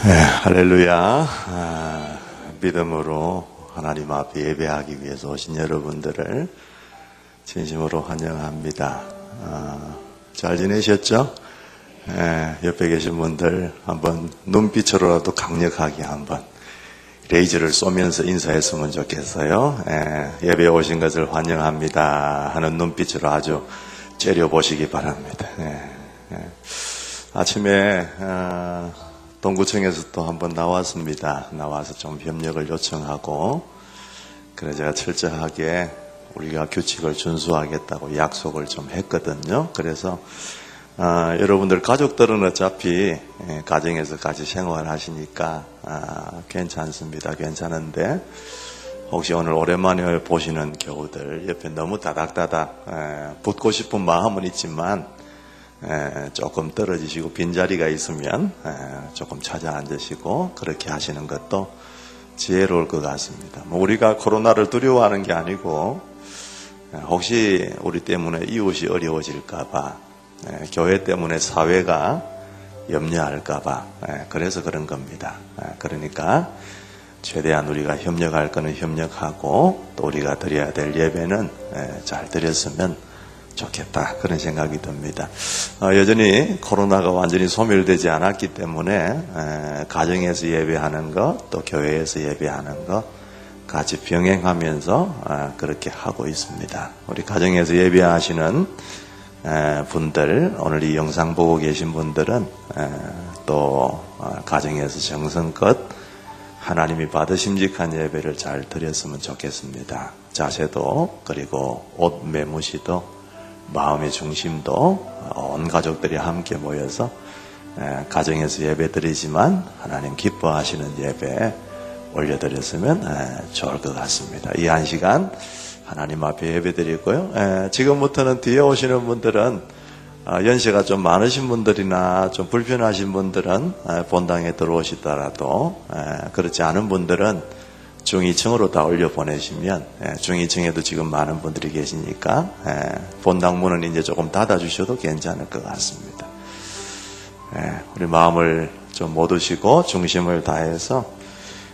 할렐루야. 믿음으로 하나님 앞에 예배하기 위해서 오신 여러분들을 진심으로 환영합니다. 잘 지내셨죠? 옆에 계신 분들 한번 눈빛으로라도 강력하게 한번 레이저를 쏘면서 인사했으면 좋겠어요. 예배에 오신 것을 환영합니다 하는 눈빛으로 아주 째려보시기 바랍니다. 아침에 동구청에서 또 한번 나왔습니다. 나와서 좀 협력을 요청하고, 그래 제가 철저하게 우리가 규칙을 준수하겠다고 약속을 좀 했거든요. 그래서 여러분들 가족들은 어차피 가정에서 같이 생활하시니까 괜찮습니다. 괜찮은데 혹시 오늘 오랜만에 보시는 교우들 옆에 너무 다닥다닥 붙고 싶은 마음은 있지만 조금 떨어지시고 빈자리가 있으면 조금 찾아 앉으시고 그렇게 하시는 것도 지혜로울 것 같습니다. 우리가 코로나를 두려워하는 게 아니고 혹시 우리 때문에 이웃이 어려워질까봐, 교회 때문에 사회가 염려할까봐 그래서 그런 겁니다. 그러니까 최대한 우리가 협력할 거는 협력하고 또 우리가 드려야 될 예배는 잘 드렸으면 좋겠다, 그런 생각이 듭니다. 여전히 코로나가 완전히 소멸되지 않았기 때문에 가정에서 예배하는 것 또 교회에서 예배하는 것 같이 병행하면서 그렇게 하고 있습니다. 우리 가정에서 예배하시는 분들, 오늘 이 영상 보고 계신 분들은 또 가정에서 정성껏 하나님이 받으심직한 예배를 잘 드렸으면 좋겠습니다. 자세도 그리고 옷 매무시도 마음의 중심도 온 가족들이 함께 모여서 가정에서 예배 드리지만 하나님 기뻐하시는 예배 올려드렸으면 좋을 것 같습니다. 이 한 시간 하나님 앞에 예배 드리고요. 지금부터는 뒤에 오시는 분들은 연세가 좀 많으신 분들이나 좀 불편하신 분들은 본당에 들어오시더라도 그렇지 않은 분들은 중2층으로 다 올려보내시면, 중2층에도 지금 많은 분들이 계시니까 본당 문은 이제 조금 닫아주셔도 괜찮을 것 같습니다. 우리 마음을 좀 모두시고 중심을 다해서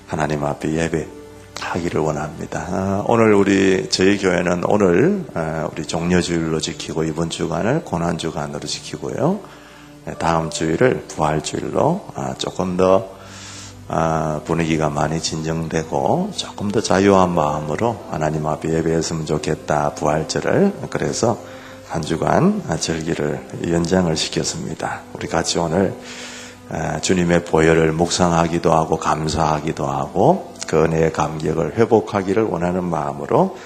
하나님 앞에 예배하기를 원합니다. 오늘 저희 교회는 오늘 우리 종려주일로 지키고 이번 주간을 고난주간으로 지키고요. 다음 주일을 부활주일로 조금 더 분위기가 많이 진정되고 조금 더 자유한 마음으로 하나님 앞에 예배했으면 좋겠다, 부활절을. 그래서 한 주간 절기를 연장을 시켰습니다. 우리 같이 오늘 주님의 보혈을 묵상하기도 하고 감사하기도 하고 그 은혜의 감격을 회복하기를 원하는 마음으로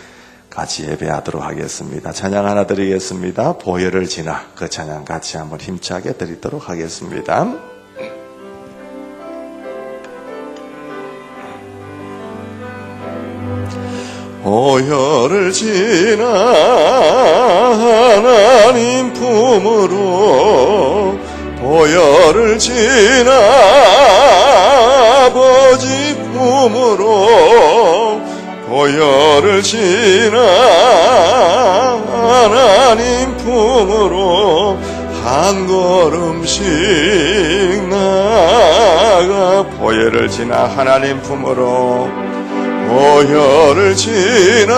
같이 예배하도록 하겠습니다. 찬양 하나 드리겠습니다. 보혈을 지나, 그 찬양 같이 한번 힘차게 드리도록 하겠습니다. 보혈을 지나 하나님 품으로, 보혈을 지나 아버지 품으로, 보혈을 지나 하나님 품으로 한 걸음씩 나아가, 보혈을 지나 하나님 품으로, 보혈을 지나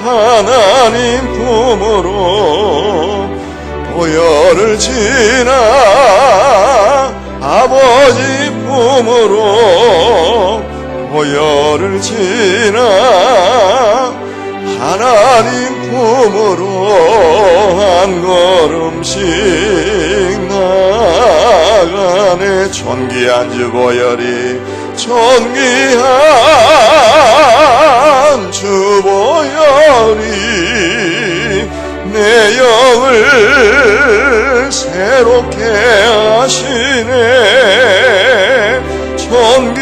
하나님 품으로, 보혈을 지나 아버지 품으로, 보혈을 지나 하나님 품으로 한 걸음씩 나아가네. 존귀한 주 보혈이, 존귀한 주 보혈이 내 영을 새롭게 하시네. 존귀한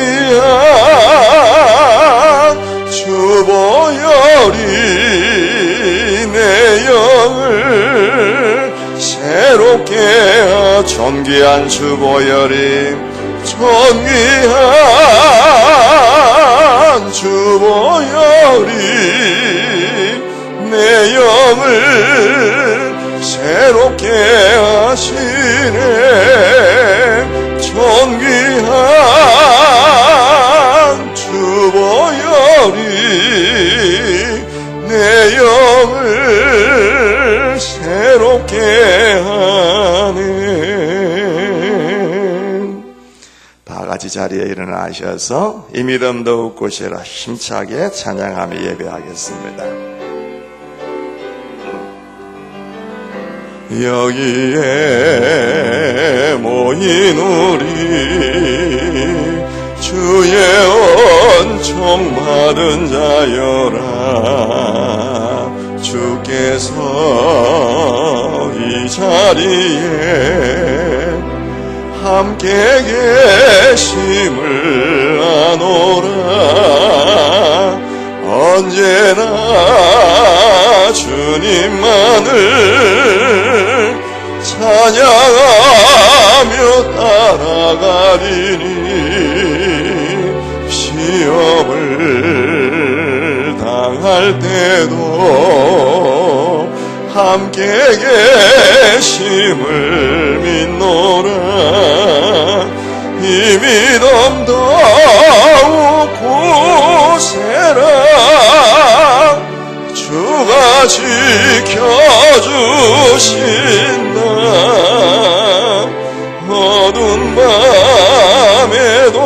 주 보혈이 내 영을 새롭게, 존귀한 주 보혈이, 존귀한 주 보혈이 내 영을 새롭게 하시네. 존귀한 같이 자리에 일어나셔서 이 믿음 더욱 고시라 힘차게 찬양하며 예배하겠습니다. 여기에 모인 우리 주의 은총 받은 자여라. 주께서 이 자리에 함께 계심을 아노라. 언제나 주님만을 찬양하며 따라가리니 시험을 당할 때도 함께 계심을 믿노라. 이 믿음 더욱 굳세라. 주가 지켜주신다. 어두운 밤에도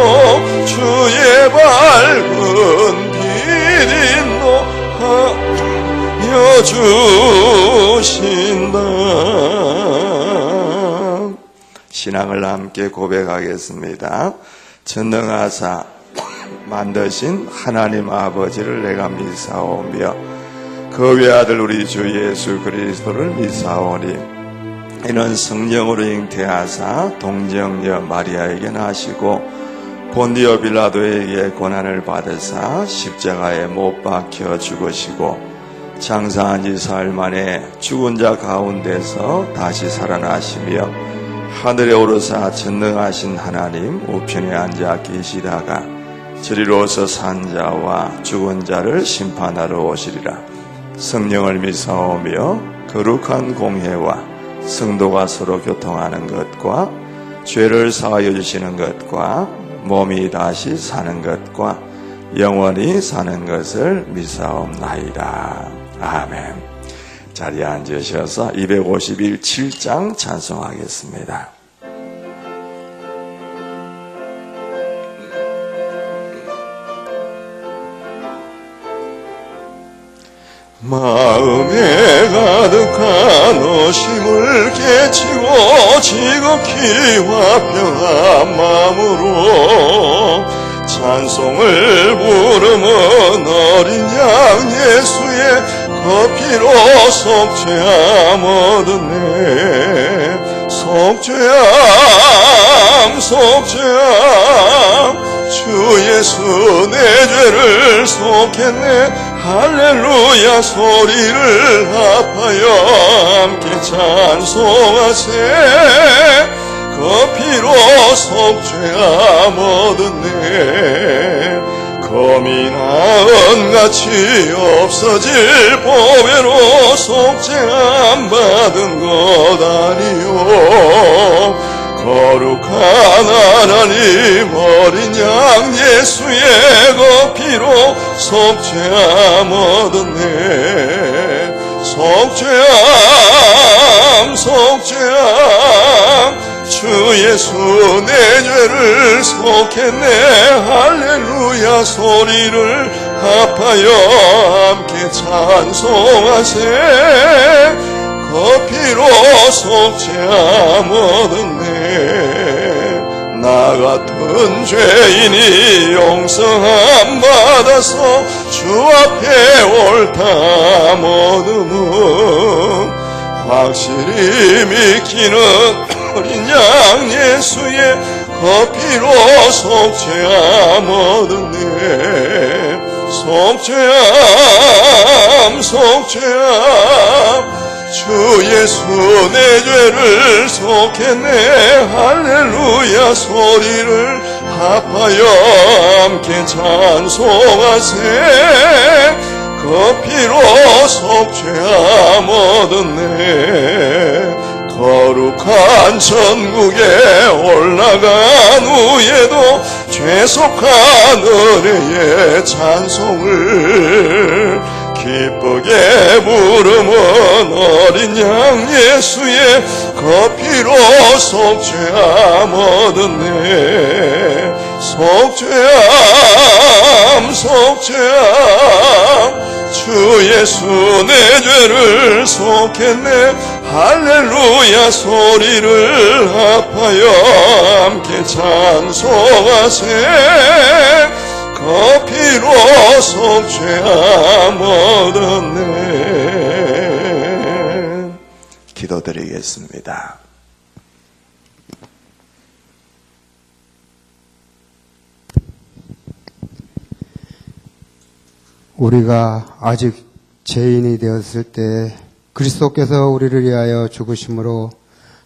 주의 밝은 빛인도 여주신다. 신앙을 함께 고백하겠습니다. 전능하사 만드신 하나님 아버지를 내가 믿사오며 그 외아들 우리 주 예수 그리스도를 믿사오니 이는 성령으로 잉태하사 동정녀 마리아에게 나시고 본디오 빌라도에게 고난을 받으사 십자가에 못 박혀 죽으시고 장사한 지 사흘 만에 죽은 자 가운데서 다시 살아나시며 하늘에 오르사 전능하신 하나님 우편에 앉아 계시다가 저리로서 산 자와 죽은 자를 심판하러 오시리라. 성령을 믿사오며 거룩한 공회와 성도가 서로 교통하는 것과 죄를 사하여 주시는 것과 몸이 다시 사는 것과 영원히 사는 것을 믿사옵나이다. 아멘. 자리에 앉으셔서 251 7장 찬송하겠습니다. 마음에 가득한 의심을 깨치고 지극히 화평한 마음으로 찬송을 부르면 어린 양 예수의 피로 속죄함 얻었네. 속죄함 속죄함 주 예수 내 죄를 속했네. 할렐루야 소리를 합하여 함께 찬송하세. 그 피로 속죄함 얻었네. 검이나 은같이 없어질 보배로 속죄함 받은 것 아니요. 거룩한 하나님 어린 양 예수의 그 피로 속죄함 얻었네. 속죄함 속죄함 주 예수 내 죄를 속했네. 할렐루야 소리를 합하여 함께 찬송하세. 그 피로 속죄함 얻었네. 나 같은 죄인이 용서함 받아서 주 앞에 옳다함 얻음은 확실히 믿기는 어린 양 예수의 그 피로 속죄함 얻었네. 속죄함 속죄함 주 예수 내 죄를 속했네. 할렐루야 소리를 합하여 함께 찬송하세. 그 피로 속죄함 얻었네. 거룩한 천국에 올라간 후에도 죄속한 은혜의 찬송을 기쁘게 부르면 어린 양 예수의 그 피로 속죄함 얻었네. 속죄함 주 예수 내 죄를 속했네 할렐루야 소리를 합하여 함께 찬송하세 그 피로 속죄함 얻었네. 기도드리겠습니다. 우리가 아직 죄인이 되었을 때 그리스도께서 우리를 위하여 죽으심으로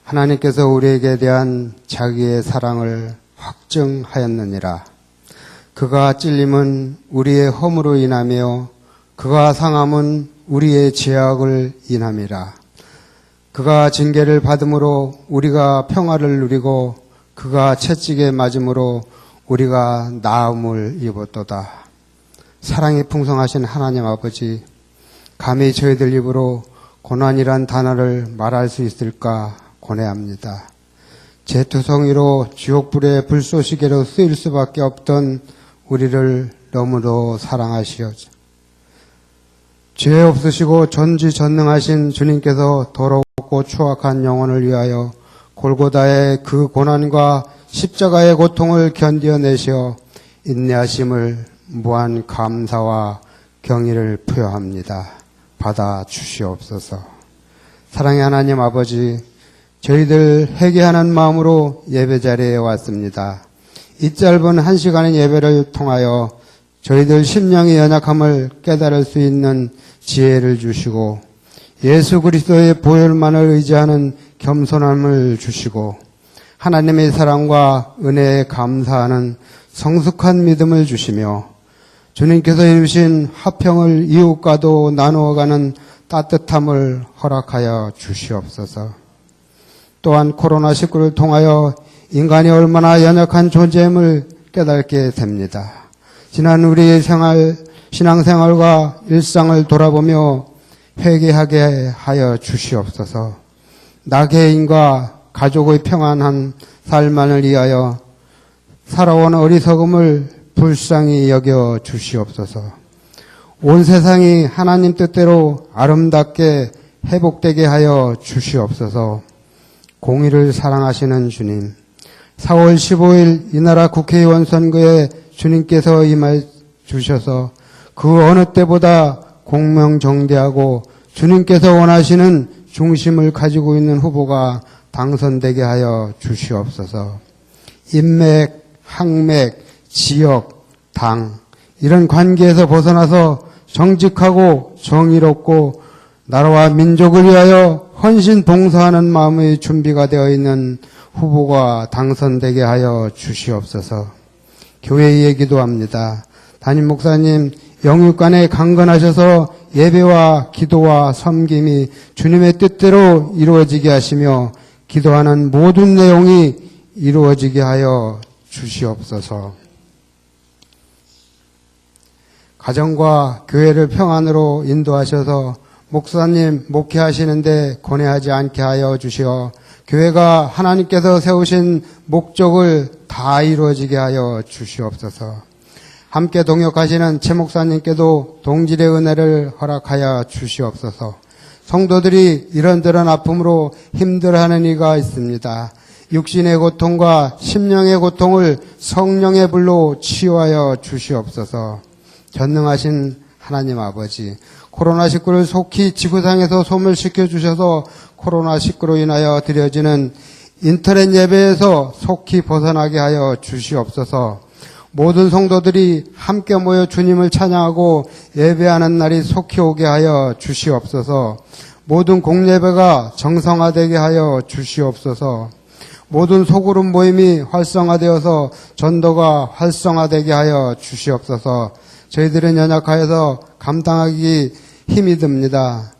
하나님께서 우리에게 대한 자기의 사랑을 확증하였느니라. 그가 찔림은 우리의 허물로 인하며 그가 상함은 우리의 죄악을 인함이라. 그가 징계를 받음으로 우리가 평화를 누리고 그가 채찍에 맞음으로 우리가 나음을 입었도다. 사랑이 풍성하신 하나님 아버지, 감히 저희들 입으로 고난이란 단어를 말할 수 있을까 고뇌합니다. 제투성이로 지옥불의 불쏘시개로 쓰일 수밖에 없던 우리를 너무도 사랑하시어 죄 없으시고 전지전능하신 주님께서 더럽고 추악한 영혼을 위하여 골고다의 그 고난과 십자가의 고통을 견뎌내시어 인내하심을 무한 감사와 경의를 표합니다. 받아 주시옵소서. 사랑의 하나님 아버지, 저희들 회개하는 마음으로 예배 자리에 왔습니다. 이 짧은 1시간의 예배를 통하여 저희들 심령의 연약함을 깨달을 수 있는 지혜를 주시고 예수 그리스도의 보혈만을 의지하는 겸손함을 주시고 하나님의 사랑과 은혜에 감사하는 성숙한 믿음을 주시며 주님께서 이루신 화평을 이웃과도 나누어가는 따뜻함을 허락하여 주시옵소서. 또한 코로나19를 통하여 인간이 얼마나 연약한 존재임을 깨닫게 됩니다. 지난 우리의 신앙생활과 일상을 돌아보며 회개하게 하여 주시옵소서. 나 개인과 가족의 평안한 삶만을 위하여 살아온 어리석음을 불쌍히 여겨 주시옵소서. 온 세상이 하나님 뜻대로 아름답게 회복되게 하여 주시옵소서. 공의를 사랑하시는 주님, 4월 15일 이 나라 국회의원 선거에 주님께서 임해 주셔서 그 어느 때보다 공명정대하고 주님께서 원하시는 중심을 가지고 있는 후보가 당선되게 하여 주시옵소서. 인맥, 학맥, 지역, 당 이런 관계에서 벗어나서 정직하고 정의롭고 나라와 민족을 위하여 헌신 봉사하는 마음의 준비가 되어 있는 후보가 당선되게 하여 주시옵소서. 교회에 기도합니다. 담임 목사님 영육간에 강건하셔서 예배와 기도와 섬김이 주님의 뜻대로 이루어지게 하시며 기도하는 모든 내용이 이루어지게 하여 주시옵소서. 가정과 교회를 평안으로 인도하셔서 목사님 목회하시는데 고뇌하지 않게 하여 주시어 교회가 하나님께서 세우신 목적을 다 이루어지게 하여 주시옵소서. 함께 동역하시는 최 목사님께도 동질의 은혜를 허락하여 주시옵소서. 성도들이 이런저런 아픔으로 힘들어하는 이가 있습니다. 육신의 고통과 심령의 고통을 성령의 불로 치유하여 주시옵소서. 전능하신 하나님 아버지, 코로나19를 속히 지구상에서 소멸시켜 주셔서 코로나19로 인하여 드려지는 인터넷 예배에서 속히 벗어나게 하여 주시옵소서. 모든 성도들이 함께 모여 주님을 찬양하고 예배하는 날이 속히 오게 하여 주시옵소서. 모든 공예배가 정상화되게 하여 주시옵소서. 모든 소그룹 모임이 활성화되어서 전도가 활성화되게 하여 주시옵소서. 저희들은 연약하여서 감당하기 힘이 듭니다.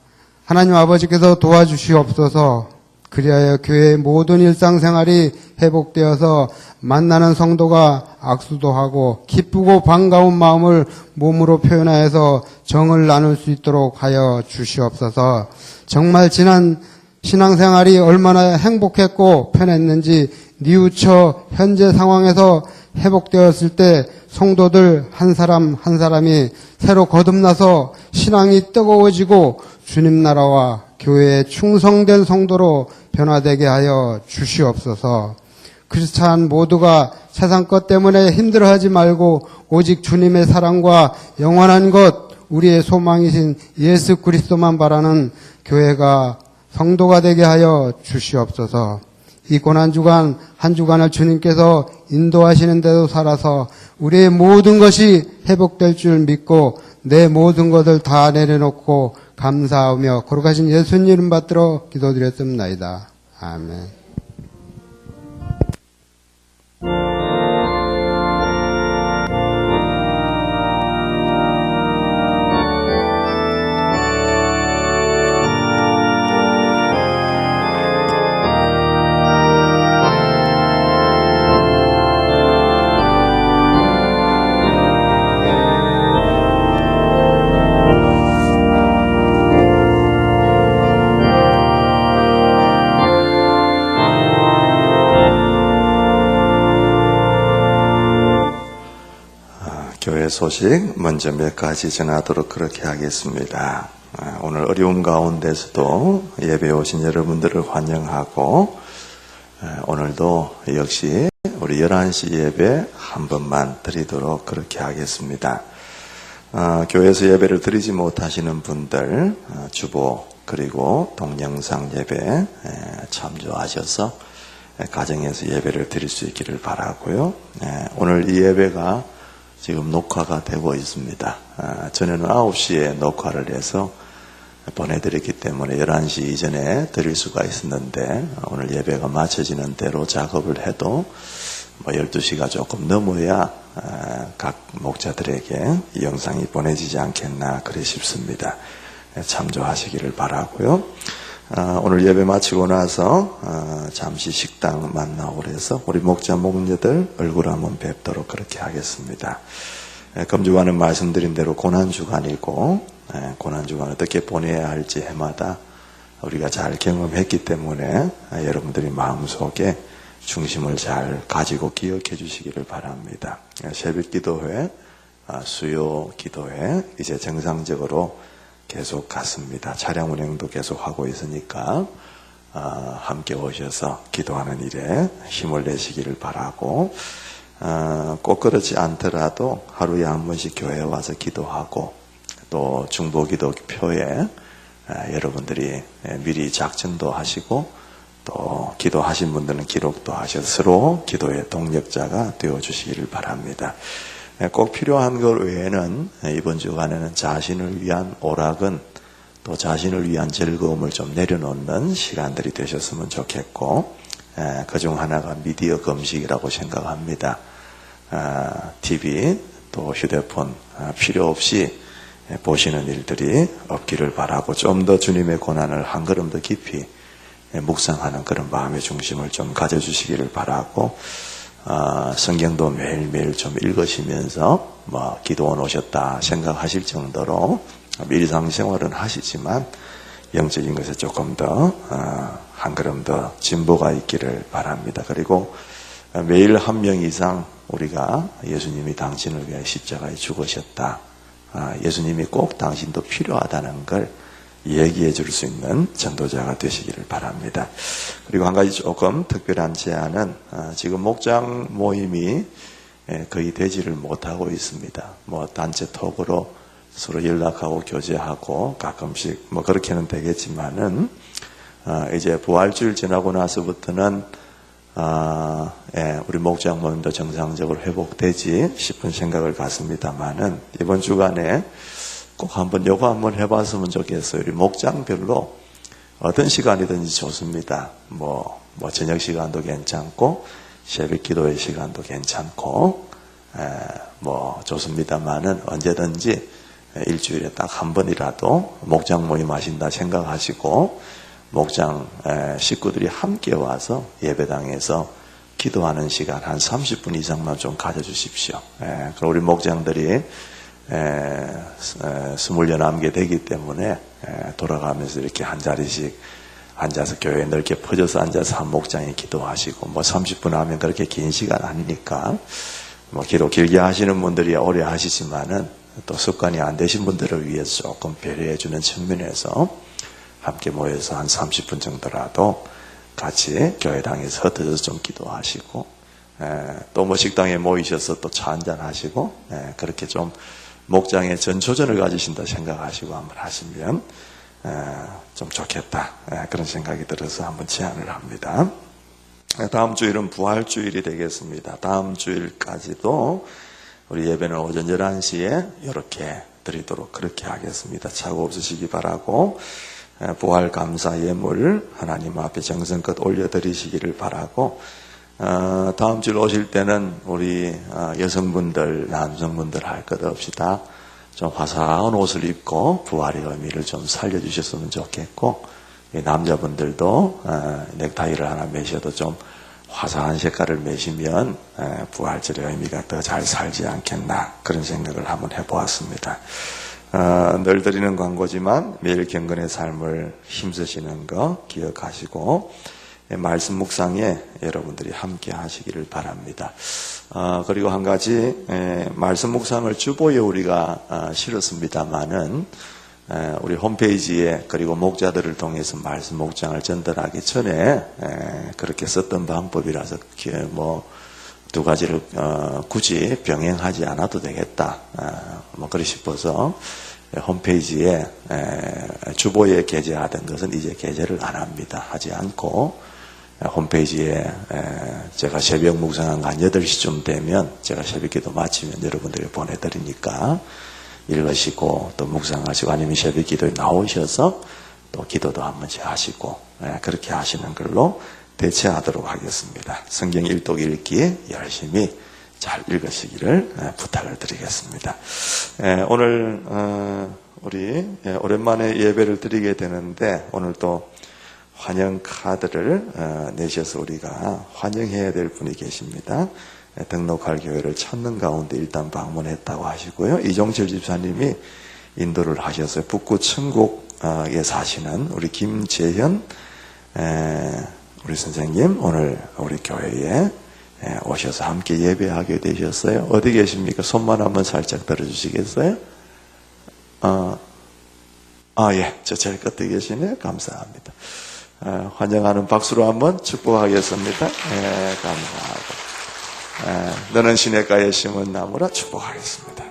하나님 아버지께서 도와주시옵소서. 그리하여 교회의 모든 일상생활이 회복되어서 만나는 성도가 악수도 하고 기쁘고 반가운 마음을 몸으로 표현하여서 정을 나눌 수 있도록 하여 주시옵소서. 정말 지난 신앙생활이 얼마나 행복했고 편했는지 뉘우쳐 현재 상황에서 회복되었을 때 성도들 한 사람 한 사람이 새로 거듭나서 신앙이 뜨거워지고 주님 나라와 교회에 충성된 성도로 변화되게 하여 주시옵소서. 크리스찬 모두가 세상 것 때문에 힘들어하지 말고 오직 주님의 사랑과 영원한 것, 우리의 소망이신 예수 그리스도만 바라는 교회가 성도가 되게 하여 주시옵소서. 이 고난주간 한 주간을 주님께서 인도하시는 대로 살아서 우리의 모든 것이 회복될 줄 믿고 내 모든 것을 다 내려놓고 감사하며 거룩하신 예수님 이름 받들어 기도드렸습니다. 아멘. 교회 소식 먼저 몇 가지 전하도록 그렇게 하겠습니다. 오늘 어려움 가운데서도 예배에 오신 여러분들을 환영하고 오늘도 역시 우리 11시 예배 한 번만 드리도록 그렇게 하겠습니다. 교회에서 예배를 드리지 못하시는 분들 주보 그리고 동영상 예배 참조하셔서 가정에서 예배를 드릴 수 있기를 바라고요. 오늘 이 예배가 지금 녹화가 되고 있습니다. 전에는 9시에 녹화를 해서 보내드렸기 때문에 11시 이전에 드릴 수가 있었는데 오늘 예배가 마쳐지는 대로 작업을 해도 12시가 조금 넘어야 각 목자들에게 이 영상이 보내지지 않겠나 그래 싶습니다. 참조하시기를 바라고요. 오늘 예배 마치고 나서 잠시 식당 만나고 그래서 우리 목자 목녀들 얼굴 한번 뵙도록 그렇게 하겠습니다. 금주간은 말씀드린 대로 고난주간이고 고난주간 어떻게 보내야 할지 해마다 우리가 잘 경험했기 때문에 여러분들이 마음속에 중심을 잘 가지고 기억해 주시기를 바랍니다. 새벽기도회, 수요 기도회 이제 정상적으로 계속 갔습니다. 차량 운행도 계속 하고 있으니까 함께 오셔서 기도하는 일에 힘을 내시기를 바라고 꼭 그렇지 않더라도 하루에 한 번씩 교회에 와서 기도하고 또 중보기도표에 여러분들이 미리 작전도 하시고 또 기도하신 분들은 기록도 하셔서 서로 기도의 동력자가 되어주시기를 바랍니다. 꼭 필요한 것 외에는 이번 주간에는 자신을 위한 오락은 또 자신을 위한 즐거움을 좀 내려놓는 시간들이 되셨으면 좋겠고 그중 하나가 미디어 금식이라고 생각합니다. TV 또 휴대폰 필요 없이 보시는 일들이 없기를 바라고 좀 더 주님의 고난을 한 걸음 더 깊이 묵상하는 그런 마음의 중심을 좀 가져주시기를 바라고 성경도 매일매일 좀 읽으시면서 기도원 오셨다 생각하실 정도로 일상생활은 하시지만 영적인 것에 조금 더 한 걸음 더 진보가 있기를 바랍니다. 그리고 매일 한 명 이상 우리가 예수님이 당신을 위해 십자가에 죽으셨다. 예수님이 꼭 당신도 필요하다는 걸 얘기해 줄 수 있는 전도자가 되시기를 바랍니다. 그리고 한 가지 조금 특별한 제안은 지금 목장 모임이 거의 되지를 못하고 있습니다. 단체 톡으로 서로 연락하고 교제하고 가끔씩 그렇게는 되겠지만은 이제 부활주일 지나고 나서부터는 우리 목장 모임도 정상적으로 회복되지 싶은 생각을 갖습니다만은 이번 주간에 꼭 요거 한번 해봤으면 좋겠어요. 우리 목장별로 어떤 시간이든지 좋습니다. 저녁 시간도 괜찮고, 새벽 기도의 시간도 괜찮고, 좋습니다만은 언제든지 일주일에 딱 한 번이라도 목장 모임 하신다 생각하시고, 목장 식구들이 함께 와서 예배당에서 기도하는 시간 한 30분 이상만 좀 가져주십시오. 그럼 우리 목장들이 스물여 남게 되기 때문에 돌아가면서 이렇게 한 자리씩 앉아서 교회에 넓게 퍼져서 앉아서 한 목장에 기도하시고 30분 하면 그렇게 긴 시간 아니니까 기도 길게 하시는 분들이 오래 하시지만은 또 습관이 안 되신 분들을 위해서 조금 배려해 주는 측면에서 함께 모여서 한 30분 정도라도 같이 교회당에서 흩어져서 좀 기도하시고 또 식당에 모이셔서 또 차 한잔 하시고 그렇게 좀 목장에 전초전을 가지신다 생각하시고 한번 하시면 좀 좋겠다 그런 생각이 들어서 한번 제안을 합니다. 다음 주일은 부활주일이 되겠습니다. 다음 주일까지도 우리 예배는 오전 11시에 이렇게 드리도록 그렇게 하겠습니다. 착오 없으시기 바라고 부활 감사 예물 하나님 앞에 정성껏 올려드리시기를 바라고 다음 주일 오실 때는 우리 여성분들 남성분들 할 것 없이 다 좀 화사한 옷을 입고 부활의 의미를 좀 살려주셨으면 좋겠고 남자분들도 넥타이를 하나 매셔도 좀 화사한 색깔을 매시면 부활절의 의미가 더 잘 살지 않겠나 그런 생각을 한번 해보았습니다. 늘 드리는 광고지만 매일 경건의 삶을 힘쓰시는 거 기억하시고 말씀 묵상에 여러분들이 함께 하시기를 바랍니다. 그리고 한 가지 말씀 묵상을 주보에 우리가 실었습니다마는 우리 홈페이지에 그리고 목자들을 통해서 말씀 묵상을 전달하기 전에 그렇게 썼던 방법이라서 두 가지를 굳이 병행하지 않아도 되겠다 그러 싶어서 홈페이지에 주보에 게재하던 것은 이제 게재를 안 합니다. 하지 않고 홈페이지에 제가 새벽 묵상한 한 8시쯤 되면 제가 새벽기도 마치면 여러분들이 보내드리니까 읽으시고 또 묵상하시고 아니면 새벽기도에 나오셔서 또 기도도 한 번씩 하시고 그렇게 하시는 걸로 대체하도록 하겠습니다. 성경 일독 읽기 열심히 잘 읽으시기를 부탁을 드리겠습니다. 오늘 우리 오랜만에 예배를 드리게 되는데 오늘 또 환영 카드를 내셔서 우리가 환영해야 될 분이 계십니다. 등록할 교회를 찾는 가운데 일단 방문했다고 하시고요. 이종철 집사님이 인도를 하셔서 북구 천곡에 사시는 우리 김재현 우리 선생님 오늘 우리 교회에 오셔서 함께 예배하게 되셨어요. 어디 계십니까? 손만 한번 살짝 들어주시겠어요? 예. 저 제일 끝에 계시네요. 감사합니다. 환영하는 박수로 한번 축복하겠습니다. 감사하고. 너는 시냇가에 심은 나무라 축복하겠습니다.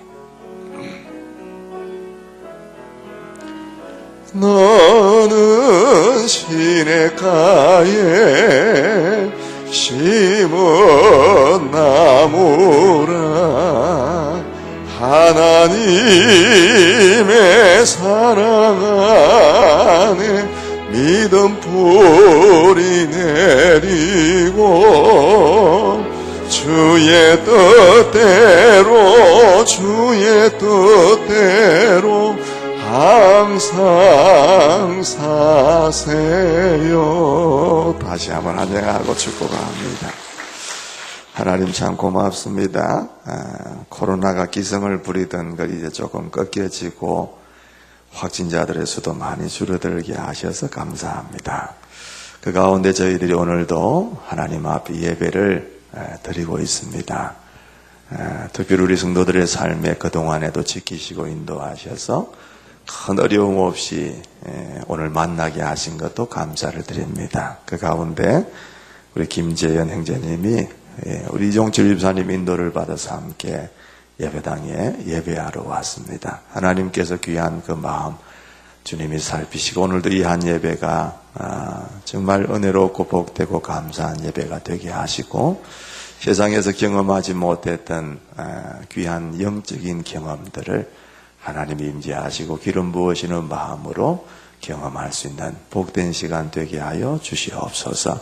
너는 시냇가에 심은 나무라 하나님의 사랑 안에 믿음 뿌리 내리고 주의 뜻대로 항상 사세요. 다시 한번 환영하고 축복합니다. 하나님 참 고맙습니다. 코로나가 기승을 부리던 걸 이제 조금 꺾여지고 확진자들의 수도 많이 줄어들게 하셔서 감사합니다. 그 가운데 저희들이 오늘도 하나님 앞에 예배를 드리고 있습니다. 특별히 우리 성도들의 삶에 그동안에도 지키시고 인도하셔서 큰 어려움 없이 오늘 만나게 하신 것도 감사를 드립니다. 그 가운데 우리 김재현 형제님이 우리 이종철 집사님 인도를 받아서 함께 예배당에 예배하러 왔습니다. 하나님께서 귀한 그 마음 주님이 살피시고 오늘도 이 한 예배가 정말 은혜롭고 복되고 감사한 예배가 되게 하시고 세상에서 경험하지 못했던 귀한 영적인 경험들을 하나님이 임재하시고 기름 부으시는 마음으로 경험할 수 있는 복된 시간 되게 하여 주시옵소서.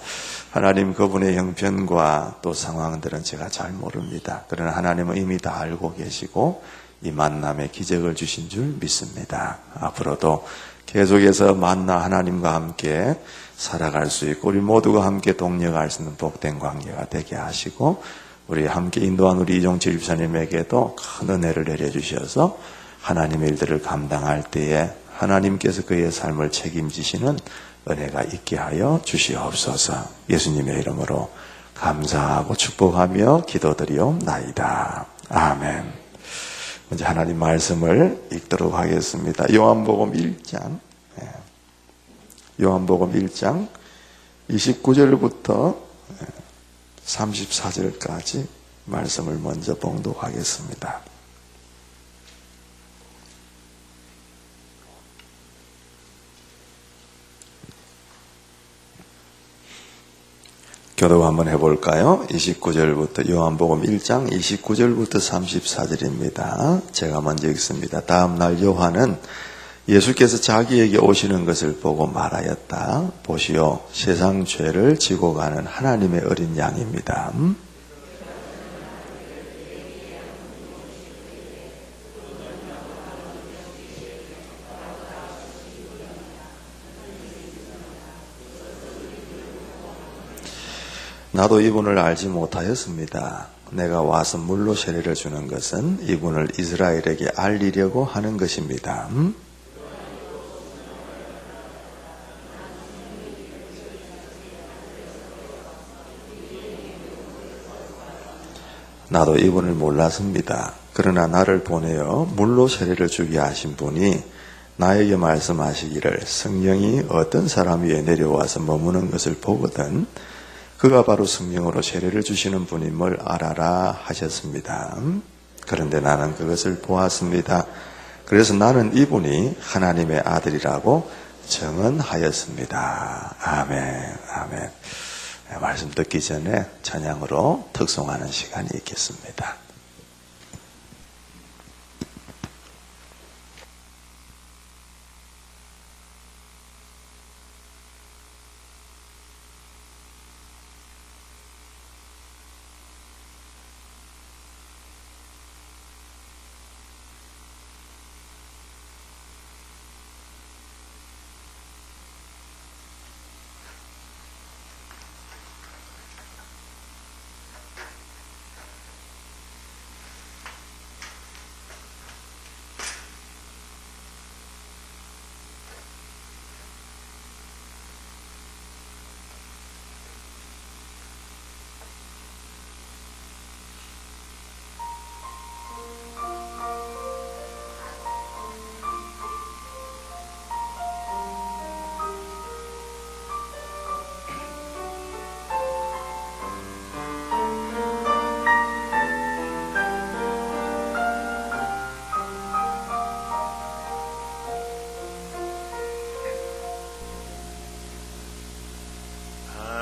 하나님 그분의 형편과 또 상황들은 제가 잘 모릅니다. 그러나 하나님은 이미 다 알고 계시고 이 만남에 기적을 주신 줄 믿습니다. 앞으로도 계속해서 만나 하나님과 함께 살아갈 수 있고 우리 모두가 함께 동력할 수 있는 복된 관계가 되게 하시고 우리 함께 인도한 우리 이종철 집사님에게도 큰 은혜를 내려주셔서 하나님의 일들을 감당할 때에 하나님께서 그의 삶을 책임지시는 은혜가 있게 하여 주시옵소서. 예수님의 이름으로 감사하고 축복하며 기도드리옵나이다. 아멘. 먼저 하나님 말씀을 읽도록 하겠습니다. 요한복음 1장 29절부터 34절까지 말씀을 먼저 봉독하겠습니다. 교독 한번 해볼까요? 29절부터 요한복음 1장 29절부터 34절입니다. 제가 먼저 읽습니다. 다음 날 요한은 예수께서 자기에게 오시는 것을 보고 말하였다. 보시오, 세상 죄를 지고 가는 하나님의 어린 양입니다. 나도 이분을 알지 못하였습니다. 내가 와서 물로 세례를 주는 것은 이분을 이스라엘에게 알리려고 하는 것입니다. 나도 이분을 몰랐습니다. 그러나 나를 보내어 물로 세례를 주게 하신 분이 나에게 말씀하시기를 성령이 어떤 사람 위에 내려와서 머무는 것을 보거든 그가 바로 성령으로 세례를 주시는 분임을 알아라 하셨습니다. 그런데 나는 그것을 보았습니다. 그래서 나는 이분이 하나님의 아들이라고 증언하였습니다. 아멘, 아멘. 말씀 듣기 전에 찬양으로 특송하는 시간이 있겠습니다.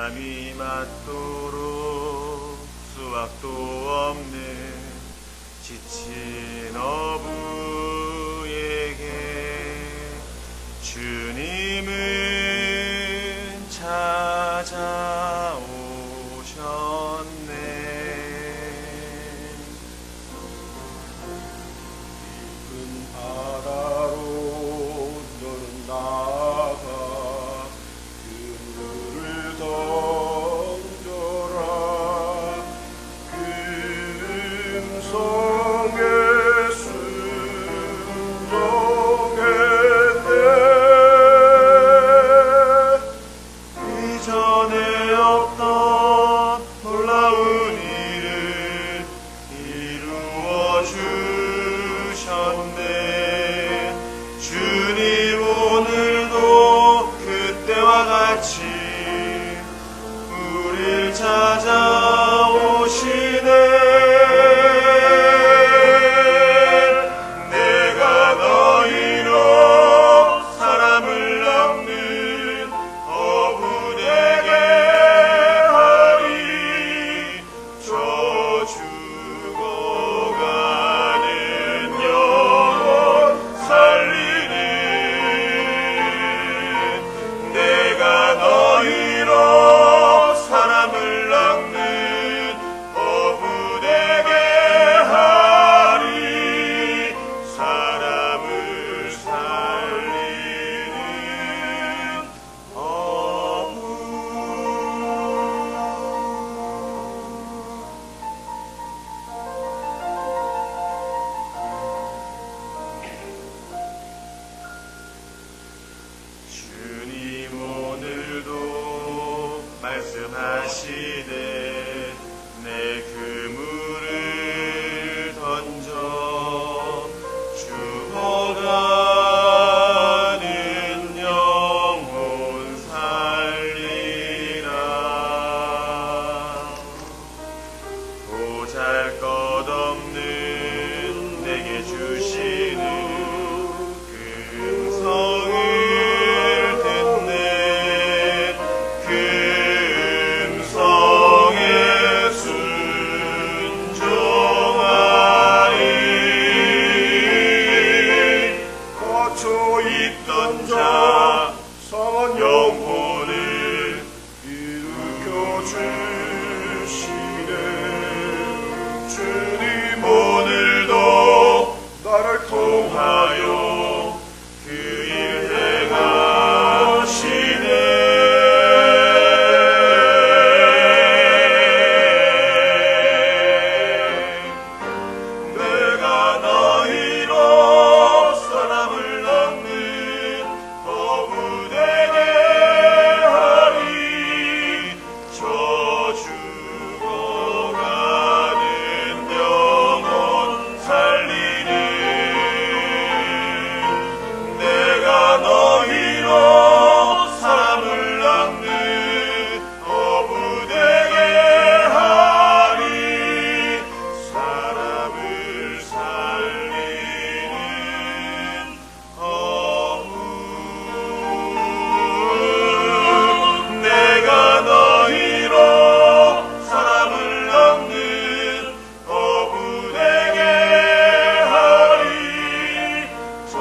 밤이 맞도록 수확도 없는 지친 어부에게 주님은 찾아오셨네. 깊은 바다로 너는 나가 던져라. 금성에 순종했네. 이전에 없던 놀라운 일을 이루어 주셨네. 주님 오늘도 그때와 같이 우릴 찾아오시네. 하시되 내 그물을 던져 죽어가는 영혼 살리라. 보잘것없는 내게 주시는 금성을 듣네. 금성에 순종하리. 갇혀 있던 자 성한 영혼을 일으켜 주시네. 주님 오늘도 나를 통하여 그 일 행하시네. 내가 너희로 사람을 낳는 어부되게 하리. 저 죽어가는 영혼 살리니. 내가 너희로 사람을 낳는 어부되게 하리. 사람을 살리는 어부. 내가 너희로 사람을 낳는 어부되게 하리. 저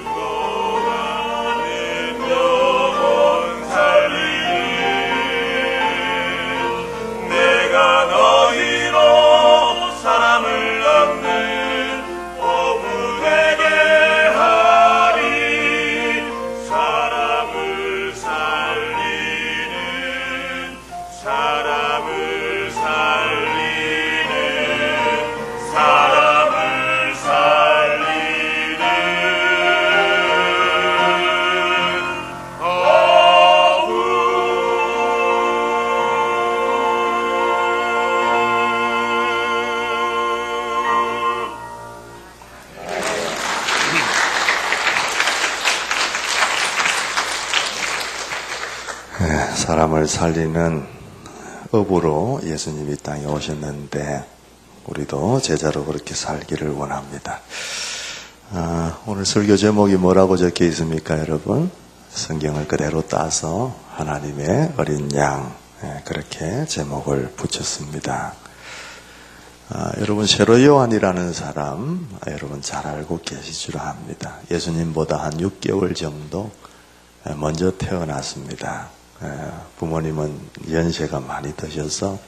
죽어가는 영혼 살리니. 내가 너희로 사람을 낳는 어부되게 하리. 사람을 살리는 사람을 살리는 사람을 살리는 어부. 사람을 살리는 업으로 예수님이 이 땅에 오셨는데 우리도 제자로 그렇게 살기를 원합니다. 오늘 설교 제목이 뭐라고 적혀 있습니까, 여러분? 성경을 그대로 따서 하나님의 어린 양, 그렇게 제목을 붙였습니다. 여러분, 세로 요한이라는 사람 여러분 잘 알고 계실 줄 압니다. 예수님보다 한 6개월 정도 먼저 태어났습니다. 부모님은 연세가 많이 드셔서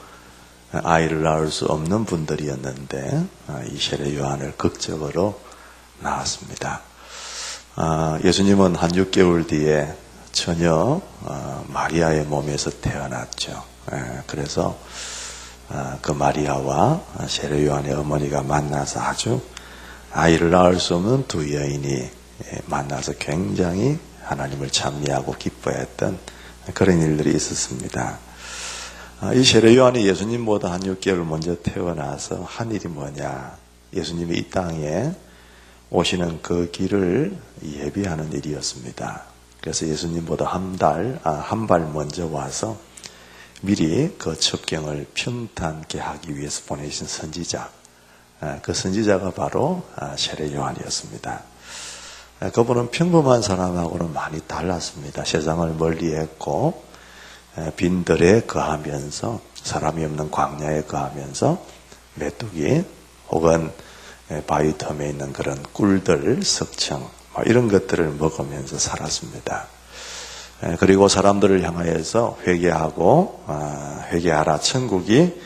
아이를 낳을 수 없는 분들이었는데 이 세례 요한을 극적으로 낳았습니다. 예수님은 한 6개월 뒤에 처녀 마리아의 몸에서 태어났죠. 그래서 그 마리아와 세례 요한의 어머니가 만나서 아주 아이를 낳을 수 없는 두 여인이 만나서 굉장히 하나님을 찬미하고 기뻐했던 그런 일들이 있었습니다. 이 세례 요한이 예수님보다 한 6개월 먼저 태어나서 한 일이 뭐냐? 예수님이 이 땅에 오시는 그 길을 예비하는 일이었습니다. 그래서 예수님보다 한 발 먼저 와서 미리 그 첩경을 평탄케 하기 위해서 보내신 선지자, 그 선지자가 바로 세례 요한이었습니다. 그분은 평범한 사람하고는 많이 달랐습니다. 세상을 멀리했고 빈들에 거하면서 사람이 없는 광야에 거하면서 메뚜기 혹은 바위 틈에 있는 그런 꿀들, 석청 이런 것들을 먹으면서 살았습니다. 그리고 사람들을 향하여서 회개하라, 천국이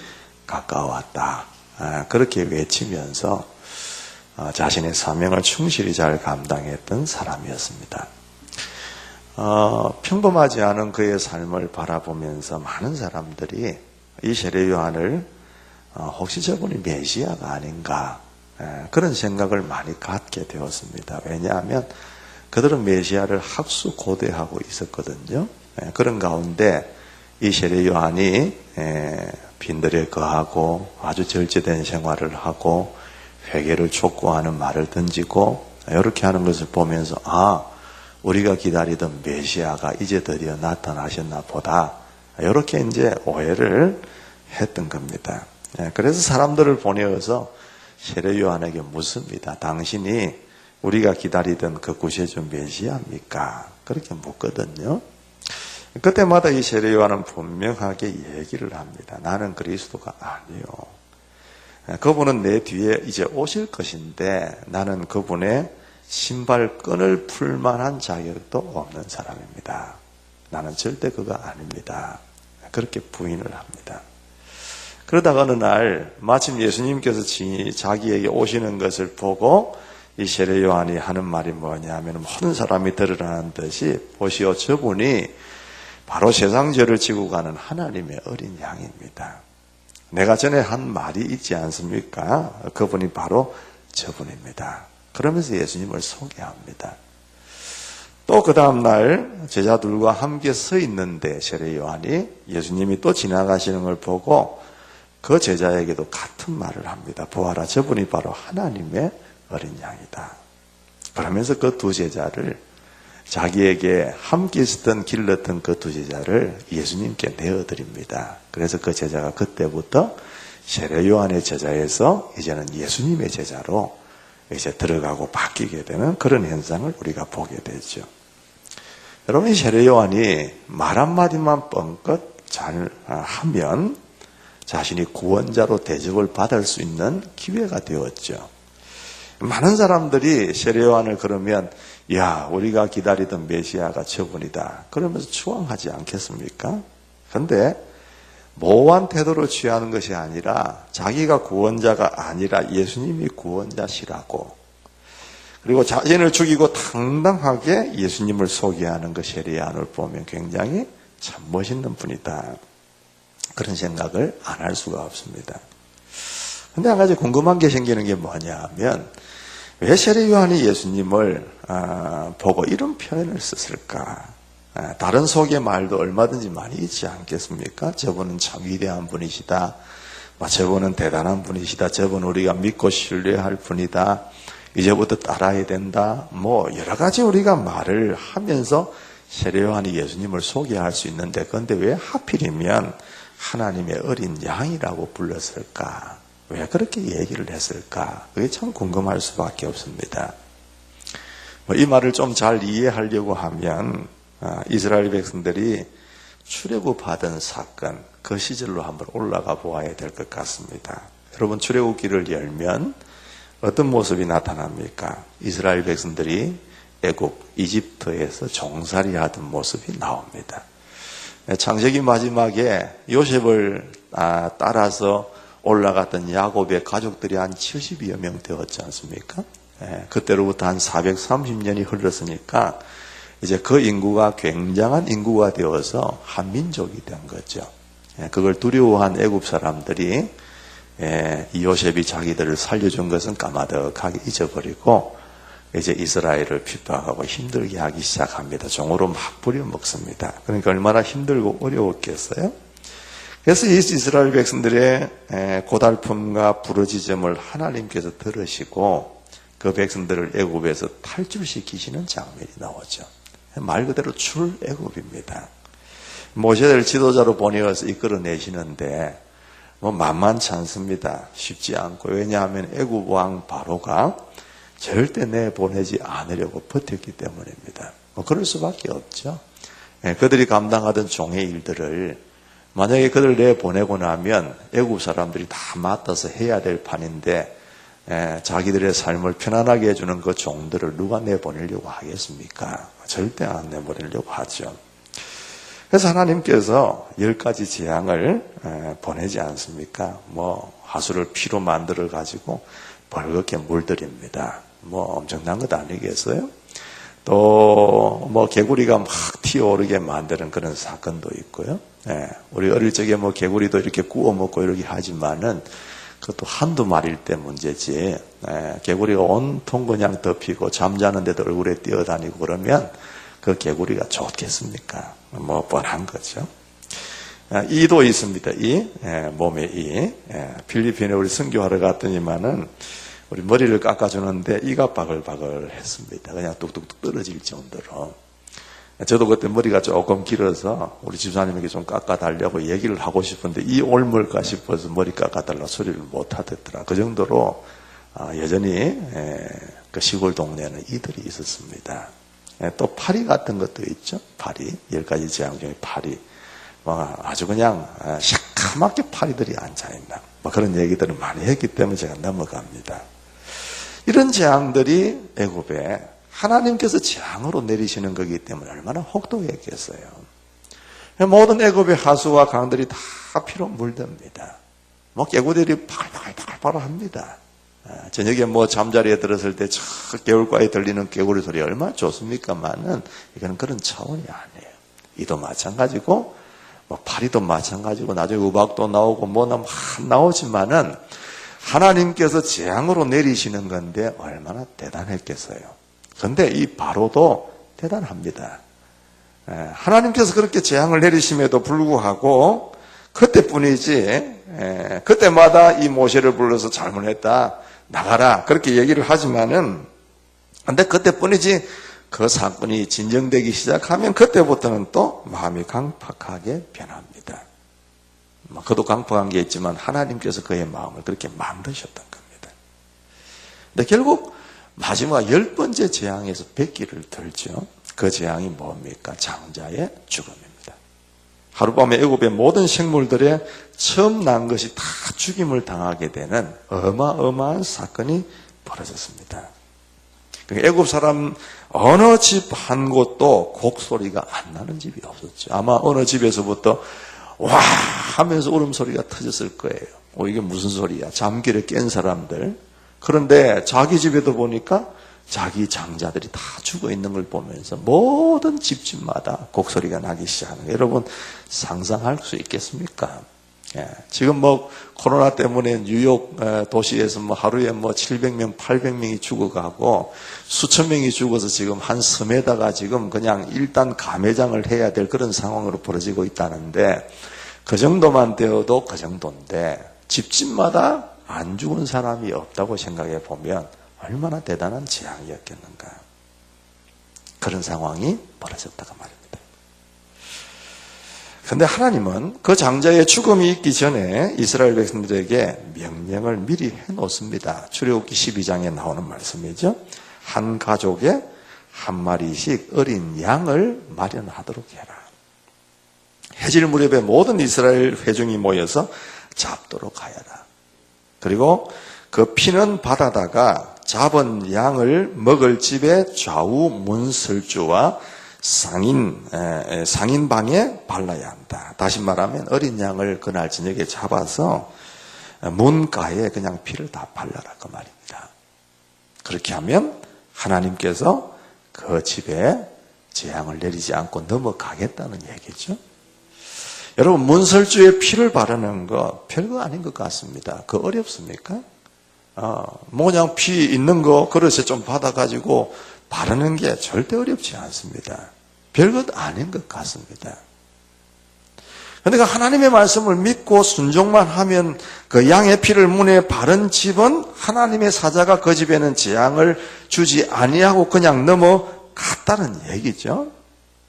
가까웠다, 그렇게 외치면서 자신의 사명을 충실히 잘 감당했던 사람이었습니다. 평범하지 않은 그의 삶을 바라보면서 많은 사람들이 이 세례 요한을 혹시 저분이 메시아가 아닌가, 그런 생각을 많이 갖게 되었습니다. 왜냐하면 그들은 메시아를 학수고대하고 있었거든요. 그런 가운데 이 세례 요한이 빈들에 거하고 아주 절제된 생활을 하고 회개를 촉구하는 말을 던지고 이렇게 하는 것을 보면서 우리가 기다리던 메시아가 이제 드디어 나타나셨나 보다, 이렇게 이제 오해를 했던 겁니다. 그래서 사람들을 보내어서 세례 요한에게 묻습니다. 당신이 우리가 기다리던 그 구세주 메시아입니까? 그렇게 묻거든요. 그때마다 이 세례 요한은 분명하게 얘기를 합니다. 나는 그리스도가 아니요. 그분은 내 뒤에 이제 오실 것인데 나는 그분의 신발끈을 풀 만한 자격도 없는 사람입니다. 나는 절대 그가 아닙니다. 그렇게 부인을 합니다. 그러다가 어느 날 마침 예수님께서 자기에게 오시는 것을 보고 이 세례 요한이 하는 말이 뭐냐면, 모든 사람이 들으라는 듯이 보시오, 저분이 바로 세상 죄를 지고 가는 하나님의 어린 양입니다. 내가 전에 한 말이 있지 않습니까? 그분이 바로 저분입니다. 그러면서 예수님을 소개합니다. 또 그 다음날 제자들과 함께 서 있는데 세례 요한이 예수님이 또 지나가시는 걸 보고 그 제자에게도 같은 말을 합니다. 보아라, 저분이 바로 하나님의 어린 양이다. 그러면서 그 두 제자를, 자기에게 함께 있었던 길렀던 그 두 제자를 예수님께 내어드립니다. 그래서 그 제자가 그때부터 세례 요한의 제자에서 이제는 예수님의 제자로 이제 들어가고 바뀌게 되는 그런 현상을 우리가 보게 되죠. 여러분, 이 세례 요한이 말 한마디만 뻥끗 잘 하면 자신이 구원자로 대접을 받을 수 있는 기회가 되었죠. 많은 사람들이 세례 요한을 그러면 우리가 기다리던 메시아가 저분이다, 그러면서 추앙하지 않겠습니까? 그런데 모호한 태도를 취하는 것이 아니라 자기가 구원자가 아니라 예수님이 구원자시라고, 그리고 자신을 죽이고 당당하게 예수님을 소개하는 그 세례 요한을 보면 굉장히 참 멋있는 분이다, 그런 생각을 안 할 수가 없습니다. 근데 한 가지 궁금한 게 생기는 게 뭐냐 하면, 왜 세례 요한이 예수님을 보고 이런 표현을 썼을까? 다른 소개 말도 얼마든지 많이 있지 않겠습니까? 저분은 참 위대한 분이시다, 저분은 대단한 분이시다, 저분은 우리가 믿고 신뢰할 분이다, 이제부터 따라야 된다, 여러 가지 우리가 말을 하면서 세례 요한이 예수님을 소개할 수 있는데, 그런데 왜 하필이면 하나님의 어린 양이라고 불렀을까? 왜 그렇게 얘기를 했을까? 그게 참 궁금할 수밖에 없습니다. 이 말을 좀 잘 이해하려고 하면 이스라엘 백성들이 출애굽하던 사건, 그 시절로 한번 올라가 보아야 될 것 같습니다. 여러분, 출애굽기를 열면 어떤 모습이 나타납니까? 이스라엘 백성들이 애굽, 이집트에서 종살이 하던 모습이 나옵니다. 창세기 마지막에 요셉을 따라서 올라갔던 야곱의 가족들이 한 70여 명 되었지 않습니까? 그때로부터 한 430년이 흘렀으니까 이제 그 인구가 굉장한 인구가 되어서 한 민족이 된 거죠. 그걸 두려워한 애굽 사람들이 이 요셉이 자기들을 살려준 것은 까마득하게 잊어버리고 이제 이스라엘을 핍박하고 힘들게 하기 시작합니다. 종으로 막 부려먹습니다. 그러니까 얼마나 힘들고 어려웠겠어요? 그래서 이 이스라엘 백성들의 고달픔과 부르짖음을 하나님께서 들으시고 그 백성들을 애굽에서 탈출시키시는 장면이 나오죠. 말 그대로 출애굽입니다. 모세를 지도자로 보내어서 이끌어내시는데 만만치 않습니다. 쉽지 않고, 왜냐하면 애굽 왕 바로가 절대 내보내지 않으려고 버텼기 때문입니다. 그럴 수밖에 없죠. 그들이 감당하던 종의 일들을 만약에 그들을 내보내고 나면 애굽 사람들이 다 맡아서 해야 될 판인데 자기들의 삶을 편안하게 해주는 그 종들을 누가 내보내려고 하겠습니까? 절대 안 내보내려고 하죠. 그래서 하나님께서 10가지 재앙을 보내지 않습니까? 하수를 피로 만들어 가지고 벌겋게 물들입니다. 엄청난 것 아니겠어요? 또 개구리가 막 튀어오르게 만드는 그런 사건도 있고요. 우리 어릴 적에 개구리도 이렇게 구워 먹고 이러게 하지만은 그것도 한두 마리일 때 문제지. 개구리가 온통 그냥 덮이고 잠자는데도 얼굴에 뛰어다니고 그러면 그 개구리가 좋겠습니까? 뻔한 거죠. 이도 있습니다. 몸에 이. 필리핀에 우리 선교하러 갔더니만은 우리 머리를 깎아주는데 이가 바글바글 했습니다. 그냥 뚝뚝뚝 떨어질 정도로. 저도 그때 머리가 조금 길어서 우리 집사님에게 좀 깎아달라고 얘기를 하고 싶은데 이 올물까 싶어서 머리 깎아달라 소리를 못 하겠더라. 그 정도로 여전히 그 시골 동네에는 이들이 있었습니다. 또 파리 같은 것도 있죠. 파리. 10가지 재앙 중에 파리. 아주 그냥 시커멓게 파리들이 앉아있나. 그런 얘기들을 많이 했기 때문에 제가 넘어갑니다. 이런 재앙들이 애굽에 하나님께서 재앙으로 내리시는 거기 때문에 얼마나 혹독했겠어요. 모든 애굽의 하수와 강들이 다 피로 물듭니다. 개구들이 바글바글합니다. 저녁에 잠자리에 들었을 때 개울가에 들리는 개구리 소리 얼마나 좋습니까만은 이거는 그런 차원이 아니에요. 이도 마찬가지고 파리도 마찬가지고 나중에 우박도 나오고 막 나오지만은 하나님께서 재앙으로 내리시는 건데 얼마나 대단했겠어요. 그런데 이 바로도 대단합니다. 하나님께서 그렇게 재앙을 내리심에도 불구하고 그때뿐이지 그때마다 이 모세를 불러서 잘못했다 나가라 그렇게 얘기를 하지만은 근데 그때뿐이지 그 사건이 진정되기 시작하면 그때부터는 또 마음이 강팍하게 변합니다. 그도 강팍한 게 있지만 하나님께서 그의 마음을 그렇게 만드셨던 겁니다. 근데 결국 마지막 10번째 재앙에서 백기를 들죠. 그 재앙이 뭡니까? 장자의 죽음입니다. 하룻밤에 애굽의 모든 생물들의 처음 난 것이 다 죽임을 당하게 되는 어마어마한 사건이 벌어졌습니다. 애굽 사람 어느 집 한 곳도 곡소리가 안 나는 집이 없었죠. 아마 어느 집에서부터 와 하면서 울음소리가 터졌을 거예요. 이게 무슨 소리야? 잠결에 깬 사람들. 그런데 자기 집에도 보니까 자기 장자들이 다 죽어 있는 걸 보면서 모든 집집마다 곡소리가 나기 시작하는 거예요. 여러분 상상할 수 있겠습니까? 지금 코로나 때문에 뉴욕 도시에서 하루에 700명, 800명이 죽어가고 수천 명이 죽어서 지금 한 섬에다가 지금 그냥 일단 감회장을 해야 될 그런 상황으로 벌어지고 있다는데 그 정도만 되어도 그 정도인데 집집마다 안 죽은 사람이 없다고 생각해 보면 얼마나 대단한 재앙이었겠는가. 그런 상황이 벌어졌다고 말입니다. 그런데 하나님은 그 장자의 죽음이 있기 전에 이스라엘 백성들에게 명령을 미리 해놓습니다. 출애굽기 12장에 나오는 말씀이죠. 한 가족에 한 마리씩 어린 양을 마련하도록 해라. 해질 무렵에 모든 이스라엘 회중이 모여서 잡도록 하여라. 그리고 그 피는 바다다가 잡은 양을 먹을 집의 좌우 문설주와 상인방에 발라야 한다. 다시 말하면 어린 양을 그날 저녁에 잡아서 문가에 그냥 피를 다 발라라 그 말입니다. 그렇게 하면 하나님께서 그 집에 재앙을 내리지 않고 넘어가겠다는 얘기죠. 여러분 문설주에 피를 바르는 거 별거 아닌 것 같습니다. 그거 어렵습니까? 그냥 피 있는 거 그릇에 좀 받아가지고 바르는 게 절대 어렵지 않습니다. 별것 아닌 것 같습니다. 그러니까 하나님의 말씀을 믿고 순종만 하면 그 양의 피를 문에 바른 집은 하나님의 사자가 그 집에는 재앙을 주지 아니하고 그냥 넘어갔다는 얘기죠.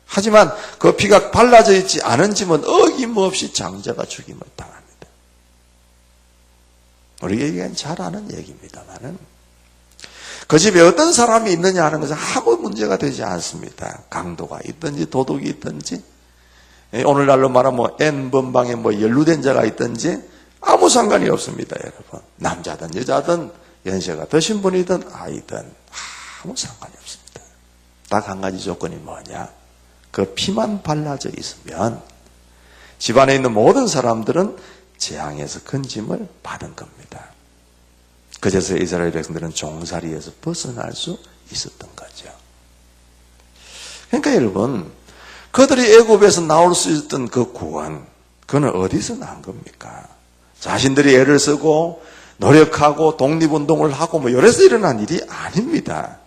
하지만 그 피가 발라져 있지 않은 집은 어김없이 장자가 죽임을 당합니다. 우리에겐 잘 아는 얘기입니다만은 그 집에 어떤 사람이 있느냐 하는 것은 아무 문제가 되지 않습니다. 강도가 있든지 도둑이 있든지 오늘날로 말하면 N번방에 연루된 자가 있든지 아무 상관이 없습니다. 여러분 남자든 여자든 연세가 드신 분이든 아이든 아무 상관이 없습니다. 딱 한 가지 조건이 뭐냐? 그 피만 발라져 있으면 집안에 있는 모든 사람들은 재앙에서 건짐을 받은 겁니다. 그제서 이스라엘 백성들은 종살이에서 벗어날 수 있었던 거죠. 그러니까 여러분 그들이 애굽에서 나올 수 있었던 그 구원 그는 어디서 난 겁니까? 자신들이 애를 쓰고 노력하고 독립운동을 하고 이래서 일어난 일이 아닙니다.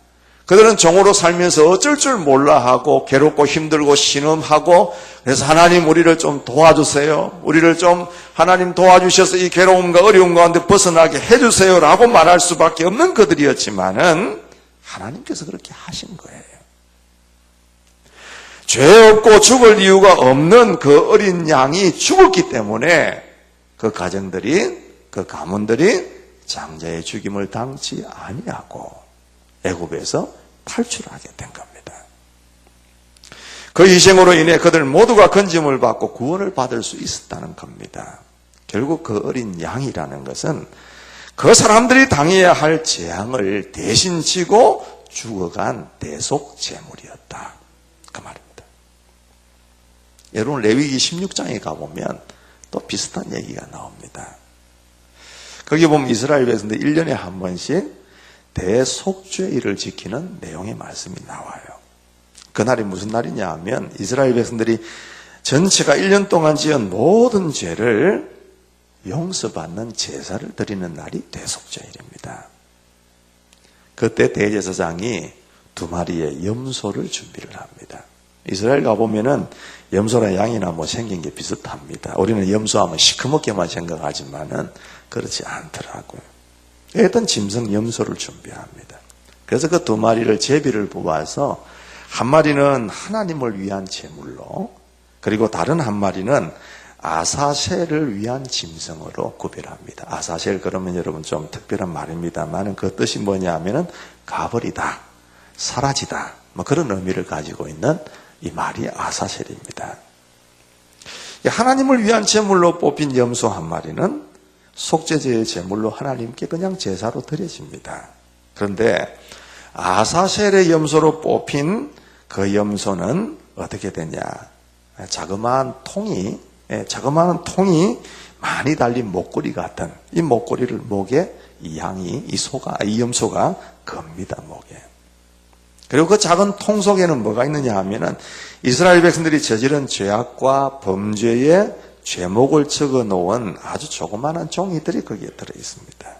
그들은 종으로 살면서 어쩔 줄 몰라 하고 괴롭고 힘들고 신음하고 그래서 하나님 우리를 좀 도와주세요. 우리를 좀 하나님 도와주셔서 이 괴로움과 어려움 가운데 벗어나게 해주세요라고 말할 수밖에 없는 그들이었지만은 하나님께서 그렇게 하신 거예요. 죄 없고 죽을 이유가 없는 그 어린 양이 죽었기 때문에 그 가정들이 그 가문들이 장자의 죽임을 당치 아니하고 애굽에서 탈출하게 된 겁니다. 그 희생으로 인해 그들 모두가 건짐을 받고 구원을 받을 수 있었다는 겁니다. 결국 그 어린 양이라는 것은 그 사람들이 당해야 할 재앙을 대신 지고 죽어간 대속 제물이었다. 그 말입니다. 여러분 레위기 16장에 가보면 또 비슷한 얘기가 나옵니다. 거기 보면 이스라엘 백성들 1년에 한 번씩 대속죄일을 지키는 내용의 말씀이 나와요. 그날이 무슨 날이냐 하면 이스라엘 백성들이 전체가 1년 동안 지은 모든 죄를 용서받는 제사를 드리는 날이 대속죄일입니다. 그때 대제사장이 2마리의 염소를 준비를 합니다. 이스라엘 가보면은 염소나 양이나 뭐 생긴 게 비슷합니다. 우리는 염소하면 시커멓게만 생각하지만은 그렇지 않더라고요. 어떤 짐승 염소를 준비합니다. 그래서 그 2마리를 제비를 뽑아서 한 마리는 하나님을 위한 제물로 그리고 다른 한 마리는 아사셀을 위한 짐승으로 구별합니다. 아사셀 그러면 여러분 좀 특별한 말입니다만 그 뜻이 뭐냐 하면은 가버리다, 사라지다 뭐 그런 의미를 가지고 있는 이 말이 아사셀입니다. 하나님을 위한 제물로 뽑힌 염소 한 마리는 속죄제의 제물로 하나님께 그냥 제사로 드려집니다. 그런데 아사셀의 염소로 뽑힌 그 염소는 어떻게 되냐? 자그마한 통이 많이 달린 목걸이 같은 이 목걸이를 목에 이 염소가 겁니다, 목에. 그리고 그 작은 통 속에는 뭐가 있느냐 하면은 이스라엘 백성들이 저지른 죄악과 범죄의 죄목을 적어 놓은 아주 조그마한 종이들이 거기에 들어 있습니다.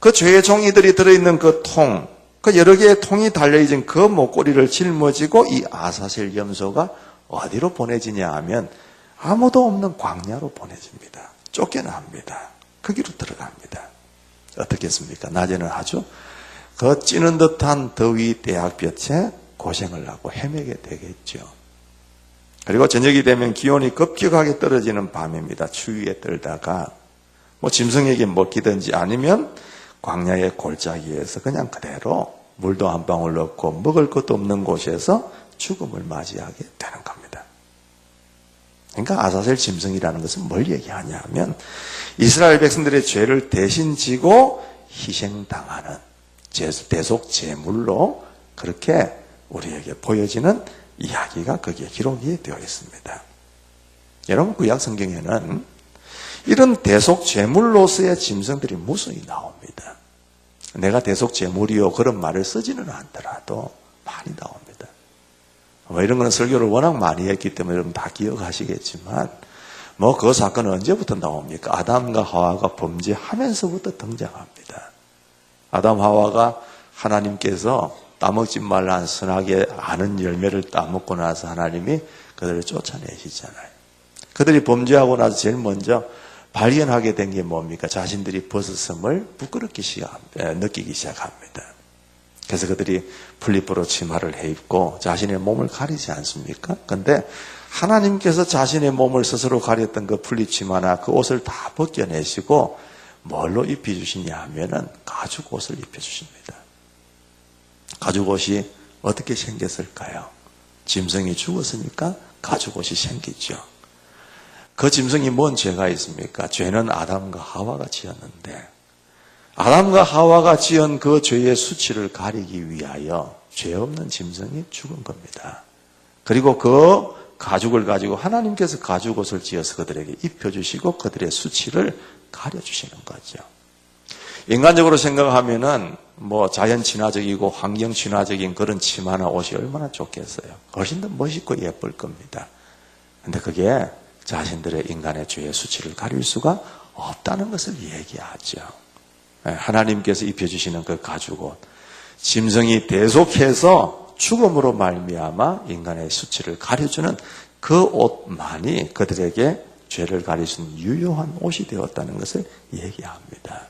그 죄의 종이들이 들어있는 그 통, 그 여러 개의 통이 달려있는 그 목걸이를 짊어지고 이 아사셀 염소가 어디로 보내지냐 하면 아무도 없는 광야로 보내집니다. 쫓겨납니다. 거기로 들어갑니다. 어떻겠습니까? 낮에는 아주 그 찌는 듯한 더위 대학볕에 고생을 하고 헤매게 되겠죠. 그리고 저녁이 되면 기온이 급격하게 떨어지는 밤입니다. 추위에 떨다가 뭐 짐승에게 먹히든지 아니면 광야의 골짜기에서 그냥 그대로 물도 한 방울 없고 먹을 것도 없는 곳에서 죽음을 맞이하게 되는 겁니다. 그러니까 아사셀 짐승이라는 것은 뭘 얘기하냐 하면 이스라엘 백성들의 죄를 대신 지고 희생당하는 대속 제물로 그렇게 우리에게 보여지는 이야기가 거기에 기록이 되어 있습니다. 여러분 구약 성경에는 이런 대속 제물로서의 짐승들이 무수히 나옵니다. 내가 대속 제물이요 그런 말을 쓰지는 않더라도 많이 나옵니다. 뭐 이런 거는 설교를 워낙 많이 했기 때문에 여러분 다 기억하시겠지만 뭐 그 사건은 언제부터 나옵니까? 아담과 하와가 범죄하면서부터 등장합니다. 아담 하와가 하나님께서 따먹지 말라는 선악의 아는 열매를 따먹고 나서 하나님이 그들을 쫓아내시잖아요. 그들이 범죄하고 나서 제일 먼저 발견하게 된 게 뭡니까? 자신들이 벗었음을 부끄럽게 느끼기 시작합니다. 그래서 그들이 플리퍼로 치마를 해입고 자신의 몸을 가리지 않습니까? 그런데 하나님께서 자신의 몸을 스스로 가렸던 그 플리치마나 그 옷을 다 벗겨내시고 뭘로 입혀주시냐 하면은 가죽옷을 입혀주십니다. 가죽옷이 어떻게 생겼을까요? 짐승이 죽었으니까 가죽옷이 생기죠. 그 짐승이 뭔 죄가 있습니까? 죄는 아담과 하와가 지었는데 아담과 하와가 지은 그 죄의 수치를 가리기 위하여 죄 없는 짐승이 죽은 겁니다. 그리고 그 가죽을 가지고 하나님께서 가죽옷을 지어서 그들에게 입혀주시고 그들의 수치를 가려주시는 거죠. 인간적으로 생각하면은 뭐 자연 친화적이고 환경 친화적인 그런 치마나 옷이 얼마나 좋겠어요. 훨씬 더 멋있고 예쁠 겁니다. 근데 그게 자신들의 인간의 죄의 수치를 가릴 수가 없다는 것을 얘기하죠. 하나님께서 입혀주시는 그 가죽옷, 짐승이 대속해서 죽음으로 말미암아 인간의 수치를 가려주는 그 옷만이 그들에게 죄를 가리는 유효한 옷이 되었다는 것을 얘기합니다.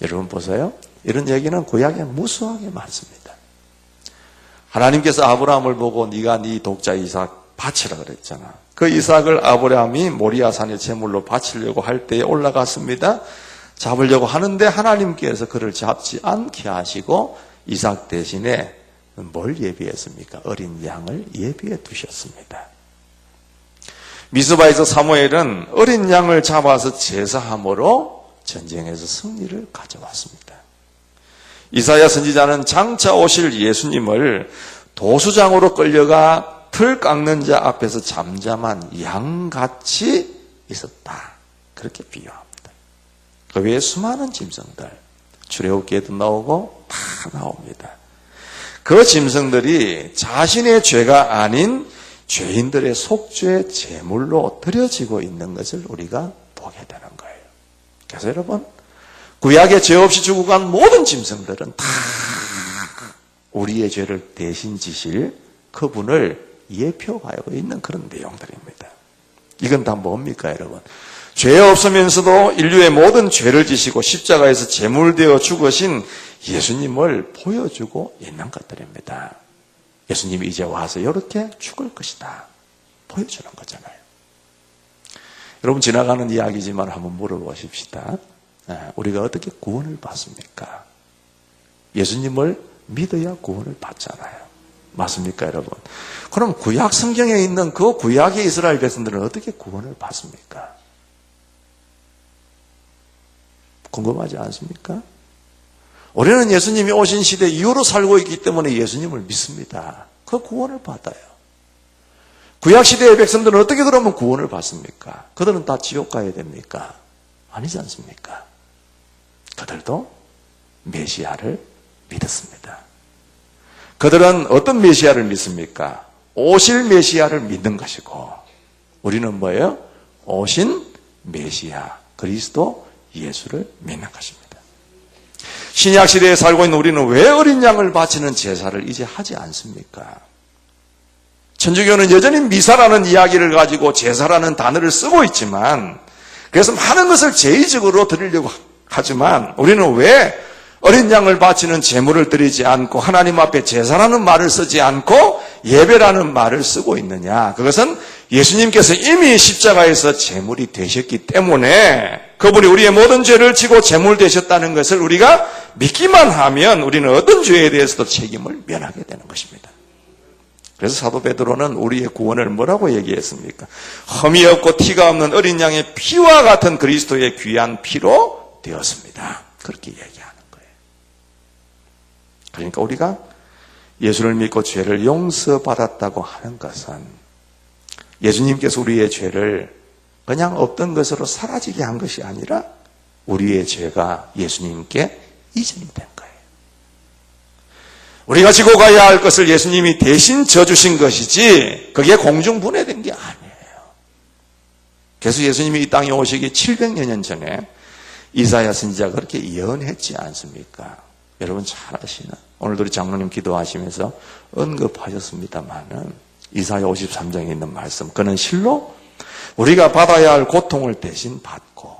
여러분 보세요. 이런 얘기는 구약에 무수하게 많습니다. 하나님께서 아브라함을 보고 네가 네 독자 이삭 바치라 그랬잖아. 그 이삭을 아브라함이 모리아산에 제물로 바치려고 할 때에 올라갔습니다. 잡으려고 하는데 하나님께서 그를 잡지 않게 하시고 이삭 대신에 뭘 예비했습니까? 어린 양을 예비해 두셨습니다. 미스바에서 사무엘은 어린 양을 잡아서 제사함으로 전쟁에서 승리를 가져왔습니다. 이사야 선지자는 장차 오실 예수님을 도수장으로 끌려가 틀 깎는 자 앞에서 잠잠한 양같이 있었다. 그렇게 비유합니다. 그 외에 수많은 짐승들, 출애굽기에도 나오고 다 나옵니다. 그 짐승들이 자신의 죄가 아닌 죄인들의 속죄 제물로 드려지고 있는 것을 우리가 보게 되는 거예요. 그래서 여러분, 구약에 죄 없이 죽고 간 모든 짐승들은 다 우리의 죄를 대신 지실 그분을 예표하고 있는 그런 내용들입니다. 이건 다 뭡니까, 여러분? 죄 없으면서도 인류의 모든 죄를 지시고 십자가에서 제물되어 죽으신 예수님을 보여주고 있는 것들입니다. 예수님이 이제 와서 이렇게 죽을 것이다. 보여주는 거잖아요. 여러분, 지나가는 이야기지만 한번 물어보십시다. 우리가 어떻게 구원을 받습니까? 예수님을 믿어야 구원을 받잖아요. 맞습니까, 여러분? 그럼 구약 성경에 있는 그 구약의 이스라엘 백성들은 어떻게 구원을 받습니까? 궁금하지 않습니까? 우리는 예수님이 오신 시대 이후로 살고 있기 때문에 예수님을 믿습니다. 그 구원을 받아요. 구약시대의 백성들은 어떻게 그러면 구원을 받습니까? 그들은 다 지옥 가야 됩니까? 아니지 않습니까? 그들도 메시아를 믿었습니다. 그들은 어떤 메시아를 믿습니까? 오실 메시아를 믿는 것이고, 우리는 뭐예요? 오신 메시아, 그리스도 예수를 믿는 것입니다. 신약 시대에 살고 있는 우리는 왜 어린 양을 바치는 제사를 이제 하지 않습니까? 천주교는 여전히 미사라는 이야기를 가지고 제사라는 단어를 쓰고 있지만, 그래서 많은 것을 제의적으로 드리려고 하지만, 우리는 왜 어린 양을 바치는 제물을 드리지 않고 하나님 앞에 제사라는 말을 쓰지 않고 예배라는 말을 쓰고 있느냐? 그것은 예수님께서 이미 십자가에서 제물이 되셨기 때문에 그분이 우리의 모든 죄를 지고 제물 되셨다는 것을 우리가 믿기만 하면 우리는 어떤 죄에 대해서도 책임을 면하게 되는 것입니다. 그래서 사도 베드로는 우리의 구원을 뭐라고 얘기했습니까? 흠이 없고 티가 없는 어린 양의 피와 같은 그리스도의 귀한 피로 되었습니다. 그렇게 얘기하는 거예요. 그러니까 우리가 예수를 믿고 죄를 용서받았다고 하는 것은 예수님께서 우리의 죄를 그냥 없던 것으로 사라지게 한 것이 아니라 우리의 죄가 예수님께 이전이 된 거예요. 우리가 지고 가야 할 것을 예수님이 대신 져주신 것이지 그게 공중분해된 게 아니에요. 그래서 예수님이 이 땅에 오시기 700여 년 전에 이사야 선지자가 그렇게 예언했지 않습니까? 여러분 잘 아시나? 오늘도 우리 장로님 기도하시면서 언급하셨습니다마는 이사야 53장에 있는 말씀, 그는 실로 우리가 받아야 할 고통을 대신 받고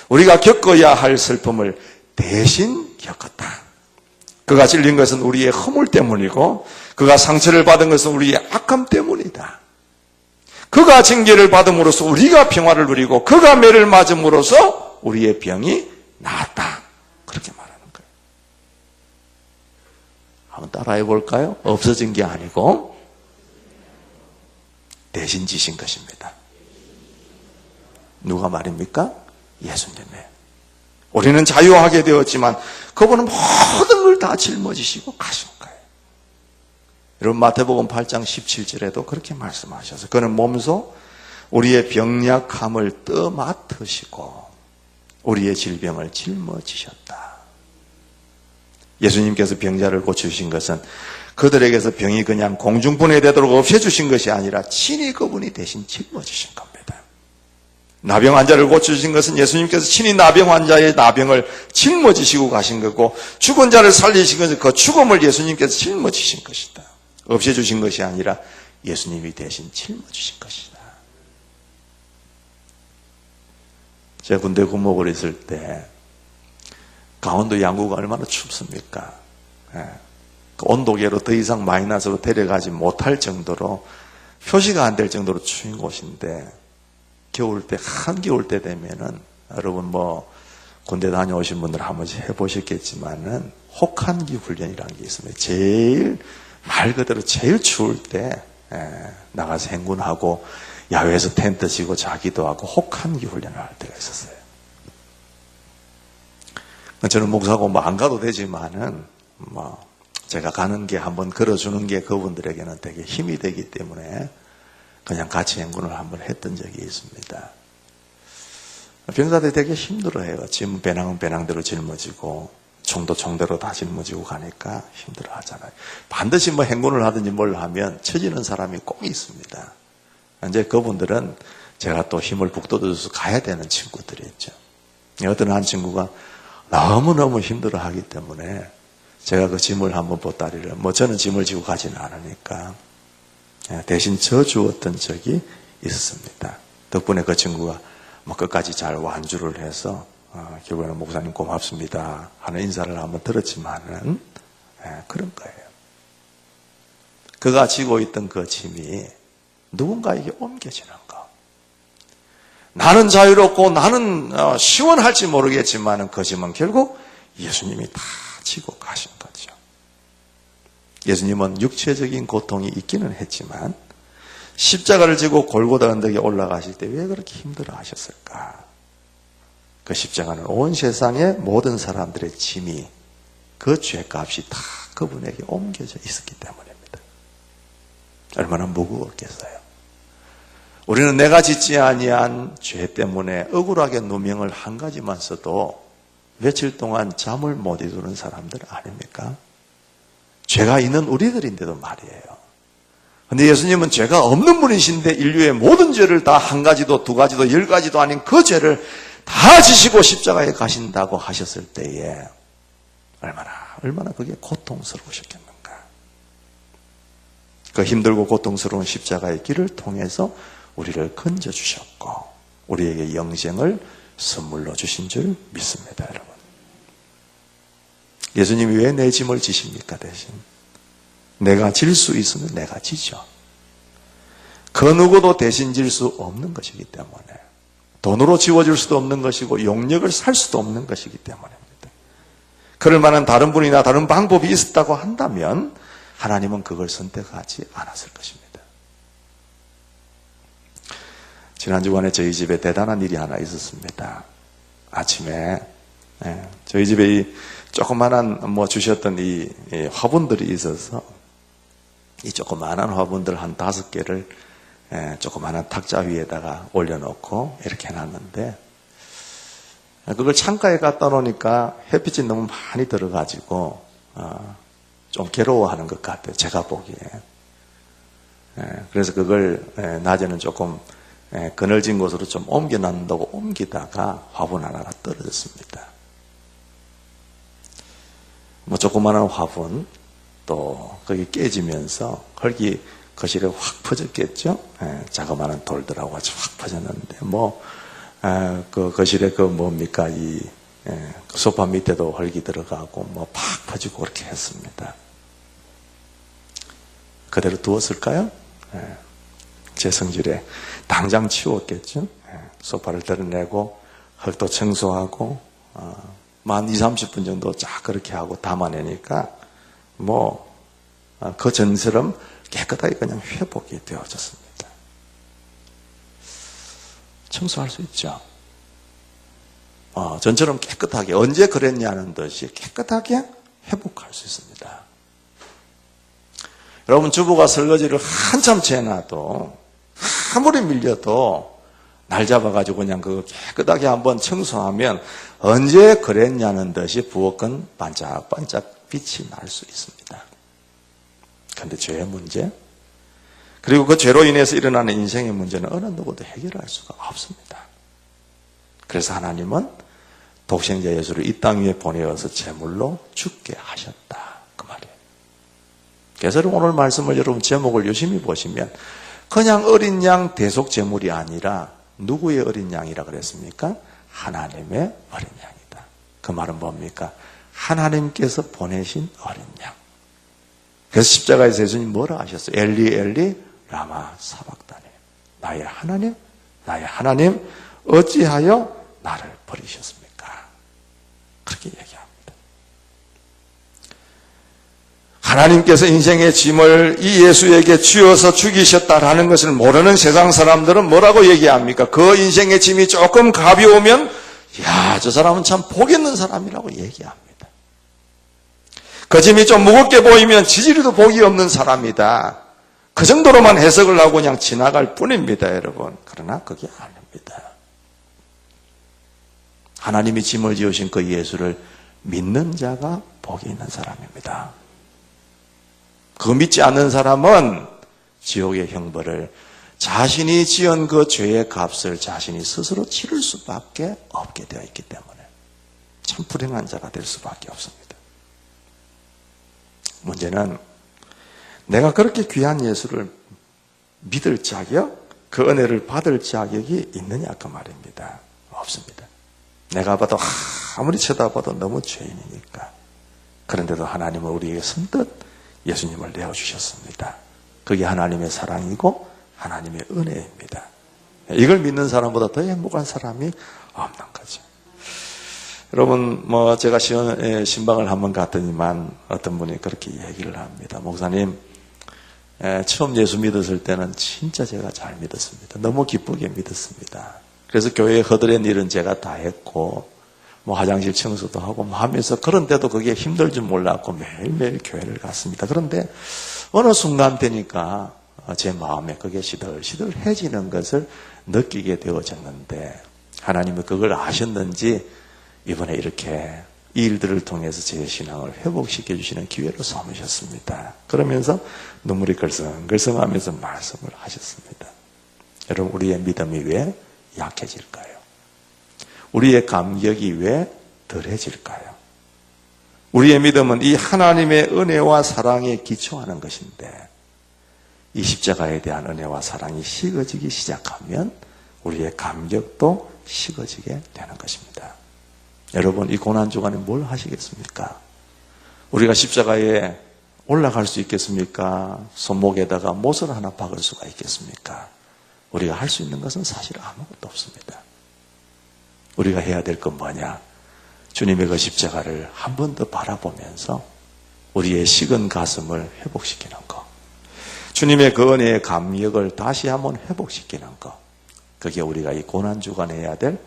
우리가 겪어야 할 슬픔을 대신 겪었다. 그가 찔린 것은 우리의 허물 때문이고 그가 상처를 받은 것은 우리의 악함 때문이다. 그가 징계를 받음으로써 우리가 평화를 누리고 그가 매를 맞음으로써 우리의 병이 나았다. 그렇게 말하는 거예요. 한번 따라해 볼까요? 없어진 게 아니고 대신 지신 것입니다. 누가 말입니까? 예수님이. 우리는 자유하게 되었지만 그분은 모든 걸 다 짊어지시고 가신 거예요. 여러분 마태복음 8장 17절에도 그렇게 말씀하셔서 그는 몸소 우리의 병약함을 떠맡으시고 우리의 질병을 짊어지셨다. 예수님께서 병자를 고치신 것은 그들에게서 병이 그냥 공중분해되도록 없애주신 것이 아니라 친히 그분이 대신 짊어지신 겁니다. 나병 환자를 고쳐주신 것은 예수님께서 친히 나병 환자의 나병을 짊어지시고 가신 거고, 죽은 자를 살리신 것은 그 죽음을 예수님께서 짊어지신 것이다. 없애주신 것이 아니라 예수님이 대신 짊어지신 것이다. 제가 군대 군목을 있을 때 강원도 양구가 얼마나 춥습니까? 그 온도계로 더 이상 마이너스로 데려가지 못할 정도로, 표시가 안 될 정도로 추운 곳인데, 겨울 때, 한겨울 때 되면은, 여러분 군대 다녀오신 분들 한 번씩 해보셨겠지만은, 혹한기 훈련이라는 게 있습니다. 제일, 말 그대로 제일 추울 때, 나가서 행군하고, 야외에서 텐트 치고 자기도 하고, 혹한기 훈련을 할 때가 있었어요. 저는 목사고 안 가도 되지만은, 제가 가는 게 한번 걸어주는 게 그분들에게는 되게 힘이 되기 때문에 그냥 같이 행군을 한번 했던 적이 있습니다. 병사들이 되게 힘들어해요. 짐 배낭은 배낭대로 짊어지고 총도 총대로 다 짊어지고 가니까 힘들어 하잖아요. 반드시 행군을 하든지 뭘 하면 처지는 사람이 꼭 있습니다. 이제 그분들은 제가 또 힘을 북돋워줘서 가야 되는 친구들이죠. 어떤 한 친구가 너무너무 힘들어 하기 때문에 제가 그 짐을 한번 보따리를, 저는 짐을 지고 가지는 않으니까 대신 져주었던 적이 있었습니다. 덕분에 그 친구가 끝까지 잘 완주를 해서 결국에는 목사님 고맙습니다 하는 인사를 한번 들었지만은 그런 거예요. 그가 지고 있던 그 짐이 누군가에게 옮겨지는 거. 나는 자유롭고 나는 시원할지 모르겠지만은 그 짐은 결국 예수님이 다 지고 가신 거죠. 예수님은 육체적인 고통이 있기는 했지만 십자가를 지고 골고다 언덕에 올라가실 때 왜 그렇게 힘들어 하셨을까? 그 십자가는 온 세상의 모든 사람들의 짐이, 그 죄값이 다 그분에게 옮겨져 있었기 때문입니다. 얼마나 무거웠겠어요. 우리는 내가 짓지 아니한 죄 때문에 억울하게 누명을 한 가지만 써도 며칠 동안 잠을 못 이루는 사람들 아닙니까? 죄가 있는 우리들인데도 말이에요. 근데 예수님은 죄가 없는 분이신데 인류의 모든 죄를 다 한 가지도 두 가지도 10가지도 아닌 그 죄를 다 지시고 십자가에 가신다고 하셨을 때에 얼마나 그게 고통스러우셨겠는가. 그 힘들고 고통스러운 십자가의 길을 통해서 우리를 건져주셨고 우리에게 영생을 선물로 주신 줄 믿습니다, 여러분. 예수님이 왜 내 짐을 지십니까, 대신? 내가 질 수 있으면 내가 지죠. 그 누구도 대신 질 수 없는 것이기 때문에, 돈으로 지워줄 수도 없는 것이고 용력을 살 수도 없는 것이기 때문입니다. 그럴 만한 다른 분이나 다른 방법이 있었다고 한다면 하나님은 그걸 선택하지 않았을 것입니다. 지난 주간에 저희 집에 대단한 일이 하나 있었습니다. 아침에 저희 집에 이 조그만한 주셨던 이 화분들이 있어서 이 조그만한 화분들 한 5개를 조그만한 탁자 위에다가 올려놓고 이렇게 해놨는데, 그걸 창가에 갖다 놓으니까 햇빛이 너무 많이 들어가지고 좀 괴로워하는 것 같아요, 제가 보기에. 그래서 그걸 낮에는 조금 그늘진 곳으로 좀 옮겨놨다고 옮기다가 화분 하나가 떨어졌습니다. 조그마한 화분, 또 거기 깨지면서 흙이 거실에 확 퍼졌겠죠. 자그마한 돌들하고 같이 확 퍼졌는데 그 거실에 뭡니까 이 소파 밑에도 흙이 들어가고 팍 퍼지고 그렇게 했습니다. 그대로 두었을까요? 제 성질에 당장 치웠겠죠. 소파를 덜어내고 흙도 청소하고 한 20-30분 정도 쫙 그렇게 하고 담아내니까 그 전처럼 깨끗하게 그냥 회복이 되어졌습니다. 청소할 수 있죠. 전처럼 깨끗하게, 언제 그랬냐는 듯이 깨끗하게 회복할 수 있습니다. 여러분, 주부가 설거지를 한참 재놔도 아무리 밀려도 날 잡아가지고 그냥 그거 깨끗하게 한번 청소하면 언제 그랬냐는 듯이 부엌은 반짝반짝 빛이 날 수 있습니다. 그런데 죄의 문제, 그리고 그 죄로 인해서 일어나는 인생의 문제는 어느 누구도 해결할 수가 없습니다. 그래서 하나님은 독생자 예수를 이 땅 위에 보내어서 제물로 죽게 하셨다. 그 말이에요. 그래서 오늘 말씀을 여러분 제목을 유심히 보시면 그냥 어린 양 대속 제물이 아니라 누구의 어린 양이라 그랬습니까? 하나님의 어린 양이다. 그 말은 뭡니까? 하나님께서 보내신 어린 양. 그래서 십자가에서 예수님 뭐라 하셨어요? 엘리 엘리 라마 사박다니. 나의 하나님 어찌하여 나를 버리셨습니까? 그렇게 얘기합니다. 하나님께서 인생의 짐을 이 예수에게 쥐어서 죽이셨다라는 것을 모르는 세상 사람들은 뭐라고 얘기합니까? 그 인생의 짐이 조금 가벼우면 야, 저 사람은 참 복 있는 사람이라고 얘기합니다. 그 짐이 좀 무겁게 보이면 지지리도 복이 없는 사람이다. 그 정도로만 해석을 하고 그냥 지나갈 뿐입니다, 여러분. 그러나 그게 아닙니다. 하나님이 짐을 지으신 그 예수를 믿는 자가 복이 있는 사람입니다. 그거 믿지 않는 사람은 지옥의 형벌을 자신이 지은 그 죄의 값을 자신이 스스로 치를 수밖에 없게 되어 있기 때문에 참 불행한 자가 될 수밖에 없습니다. 문제는 내가 그렇게 귀한 예수를 믿을 자격, 그 은혜를 받을 자격이 있느냐 그 말입니다. 없습니다. 내가 봐도 아무리 쳐다봐도 너무 죄인이니까. 그런데도 하나님은 우리에게 선뜻 예수님을 내어주셨습니다. 그게 하나님의 사랑이고 하나님의 은혜입니다. 이걸 믿는 사람보다 더 행복한 사람이 없는 거죠. 여러분, 제가 신방을 한번 갔더니만 어떤 분이 그렇게 얘기를 합니다. 목사님, 처음 예수 믿었을 때는 진짜 제가 잘 믿었습니다. 너무 기쁘게 믿었습니다. 그래서 교회에 허드렛 일은 제가 다 했고, 화장실 청소도 하고 하면서 그런데도 그게 힘들 줄 몰랐고 매일매일 교회를 갔습니다. 그런데 어느 순간 되니까 제 마음에 그게 시들시들해지는 것을 느끼게 되어졌는데 하나님은 그걸 아셨는지 이번에 이렇게 이 일들을 통해서 제 신앙을 회복시켜 주시는 기회로 삼으셨습니다. 그러면서 눈물이 글썽글썽하면서 말씀을 하셨습니다. 여러분, 우리의 믿음이 왜 약해질까요? 우리의 감격이 왜 덜해질까요? 우리의 믿음은 이 하나님의 은혜와 사랑에 기초하는 것인데 이 십자가에 대한 은혜와 사랑이 식어지기 시작하면 우리의 감격도 식어지게 되는 것입니다. 여러분, 이 고난주간에 뭘 하시겠습니까? 우리가 십자가에 올라갈 수 있겠습니까? 손목에다가 못을 하나 박을 수가 있겠습니까? 우리가 할 수 있는 것은 사실 아무것도 없습니다. 우리가 해야 될 건 뭐냐? 주님의 그 십자가를 한 번 더 바라보면서 우리의 식은 가슴을 회복시키는 것. 주님의 그 은혜의 감격을 다시 한번 회복시키는 것. 그게 우리가 이 고난주간에 해야 될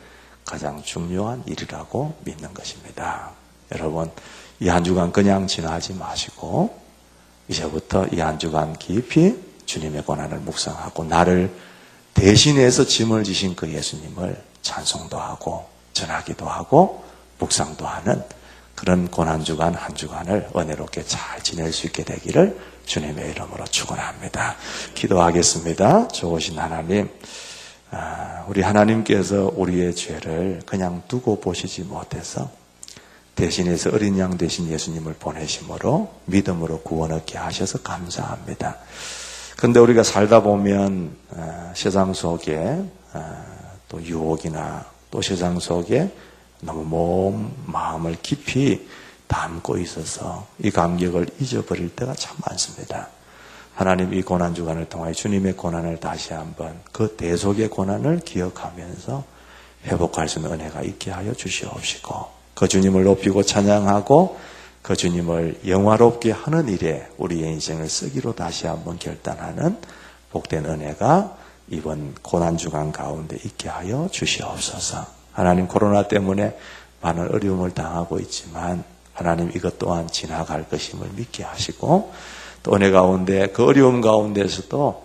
가장 중요한 일이라고 믿는 것입니다. 여러분, 이 한 주간 그냥 지나지 마시고 이제부터 이 한 주간 깊이 주님의 고난을 묵상하고 나를 대신해서 짐을 지신 그 예수님을 찬송도 하고 전하기도 하고 묵상도 하는 그런 고난주간 한 주간을 은혜롭게 잘 지낼 수 있게 되기를 주님의 이름으로 축원합니다. 기도하겠습니다. 좋으신 하나님, 우리 하나님께서 우리의 죄를 그냥 두고 보시지 못해서 대신해서 어린 양 되신 예수님을 보내심으로 믿음으로 구원 얻게 하셔서 감사합니다. 그런데 우리가 살다 보면 세상 속에 또 유혹이나 또 세상 속에 너무 마음을 깊이 담고 있어서 이 감격을 잊어버릴 때가 참 많습니다. 하나님, 이 고난주간을 통하여 주님의 고난을 다시 한번 그 대속의 고난을 기억하면서 회복할 수 있는 은혜가 있게 하여 주시옵시고 그 주님을 높이고 찬양하고 그 주님을 영화롭게 하는 일에 우리의 인생을 쓰기로 다시 한번 결단하는 복된 은혜가 이번 고난주간 가운데 있게 하여 주시옵소서. 하나님, 코로나 때문에 많은 어려움을 당하고 있지만 하나님, 이것 또한 지나갈 것임을 믿게 하시고 또 은혜 가운데 그 어려움 가운데서도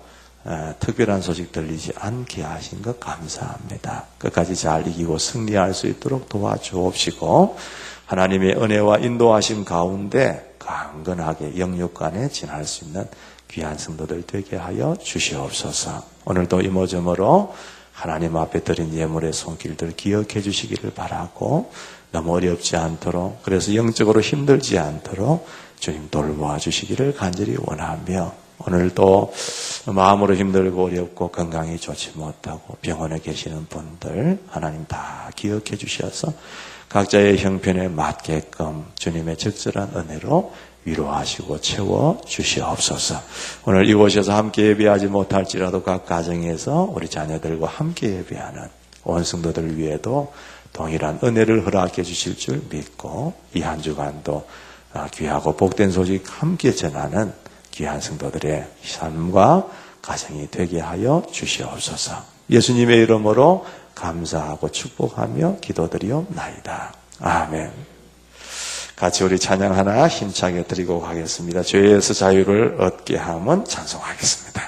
특별한 소식 들리지 않게 하신 것 감사합니다. 끝까지 잘 이기고 승리할 수 있도록 도와주옵시고 하나님의 은혜와 인도하심 가운데 강건하게 영육간에 지날 수 있는 귀한 성도들 되게 하여 주시옵소서. 오늘도 이모저모로 하나님 앞에 드린 예물의 손길들 기억해 주시기를 바라고, 너무 어렵지 않도록, 그래서 영적으로 힘들지 않도록 주님 돌보아 주시기를 간절히 원하며, 오늘도 마음으로 힘들고 어렵고 건강이 좋지 못하고 병원에 계시는 분들 하나님 다 기억해 주셔서 각자의 형편에 맞게끔 주님의 적절한 은혜로 위로하시고 채워 주시옵소서. 오늘 이곳에서 함께 예배하지 못할지라도 각 가정에서 우리 자녀들과 함께 예배하는 온 성도들 위에도 동일한 은혜를 허락해 주실 줄 믿고, 이 한 주간도 귀하고 복된 소식 함께 전하는 귀한 성도들의 삶과 가정이 되게 하여 주시옵소서. 예수님의 이름으로 감사하고 축복하며 기도드리옵나이다. 아멘. 같이 우리 찬양 하나 힘차게 드리고 가겠습니다. 죄에서 자유를 얻게 함은 찬송하겠습니다.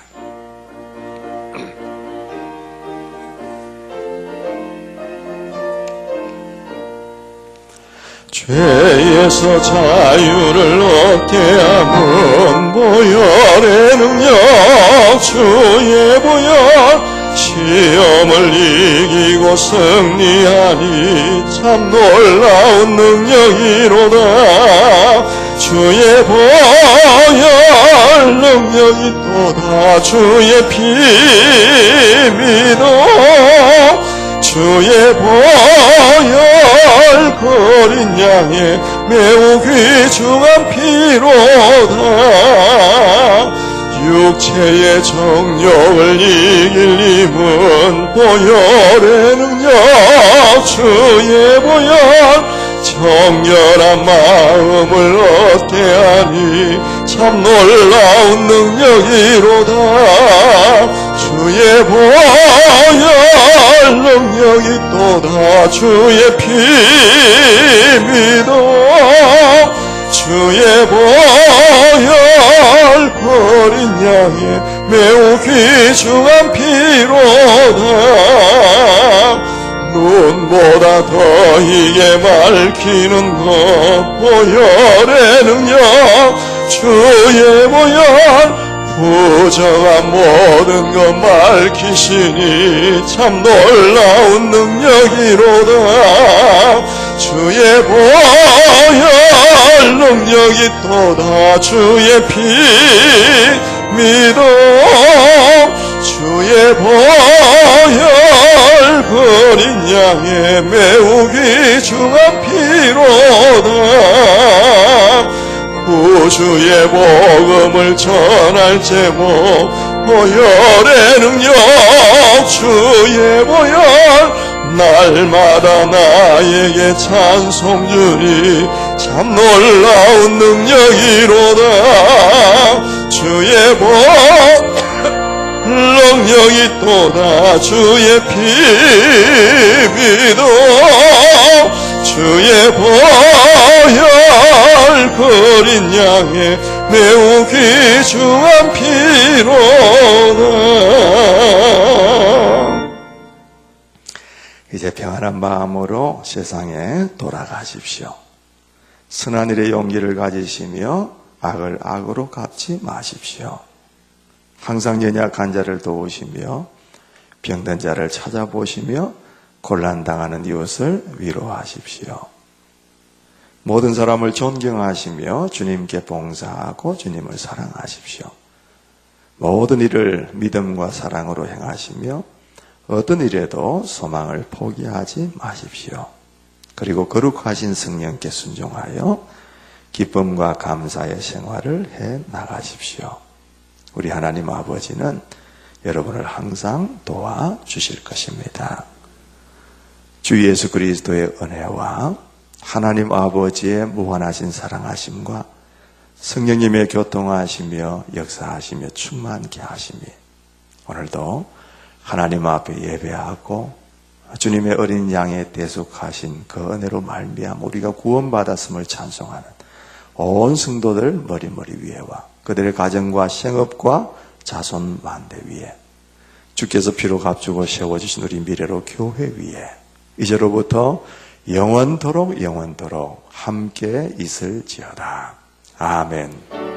죄에서 자유를 얻게 함은 보혈의 능력, 주의 보혈, 시험을 이기고 승리하니 참 놀라운 능력이로다. 주의 보혈 능력이 또다. 주의 피 믿어 주의 보혈 거린 양의 매우 귀중한 피로다. 육체의 정욕을 이길 힘은 보혈의 능력, 주의 보혈, 정결한 마음을 얻게 하니 참 놀라운 능력이로다. 주의 보혈 능력이 또다. 주의 피 믿어 주의 보혈 버린 양의 매우 귀중한 피로다. 눈보다 더 이게 밝히는 것 보혈의 능력, 주의 보혈, 부정한 모든 것 밝히시니 참 놀라운 능력이로다. 주의 보혈 능력이 또다. 주의 피 믿어 주의 보혈 버린 양의 매우 귀중한 피로다. 구주의 복음을 전할 제목 보혈의 능력, 주의 보혈, 날마다 나에게 찬송 주니 참 놀라운 능력이로다. 주의 능력이 또다. 주의 피 믿어 주의 보혈 거린 양의 매우 귀중한 피로다. 이제 평안한 마음으로 세상에 돌아가십시오. 선한 일의 용기를 가지시며 악을 악으로 갚지 마십시오. 항상 연약한 자를 도우시며 병든 자를 찾아보시며 곤란당하는 이웃을 위로하십시오. 모든 사람을 존경하시며 주님께 봉사하고 주님을 사랑하십시오. 모든 일을 믿음과 사랑으로 행하시며 어떤 일에도 소망을 포기하지 마십시오. 그리고 거룩하신 성령께 순종하여 기쁨과 감사의 생활을 해 나가십시오. 우리 하나님 아버지는 여러분을 항상 도와주실 것입니다. 주 예수 그리스도의 은혜와 하나님 아버지의 무한하신 사랑하심과 성령님의 교통하시며 역사하시며 충만케 하심이 오늘도 하나님 앞에 예배하고 주님의 어린 양에 대속하신 그 은혜로 말미암아 우리가 구원받았음을 찬송하는 온 성도들 머리머리 위에와 그들의 가정과 생업과 자손 만대 위에 주께서 피로 값주고 세워주신 우리 미래로 교회 위에 이제로부터 영원토록 함께 있을지어다. 아멘.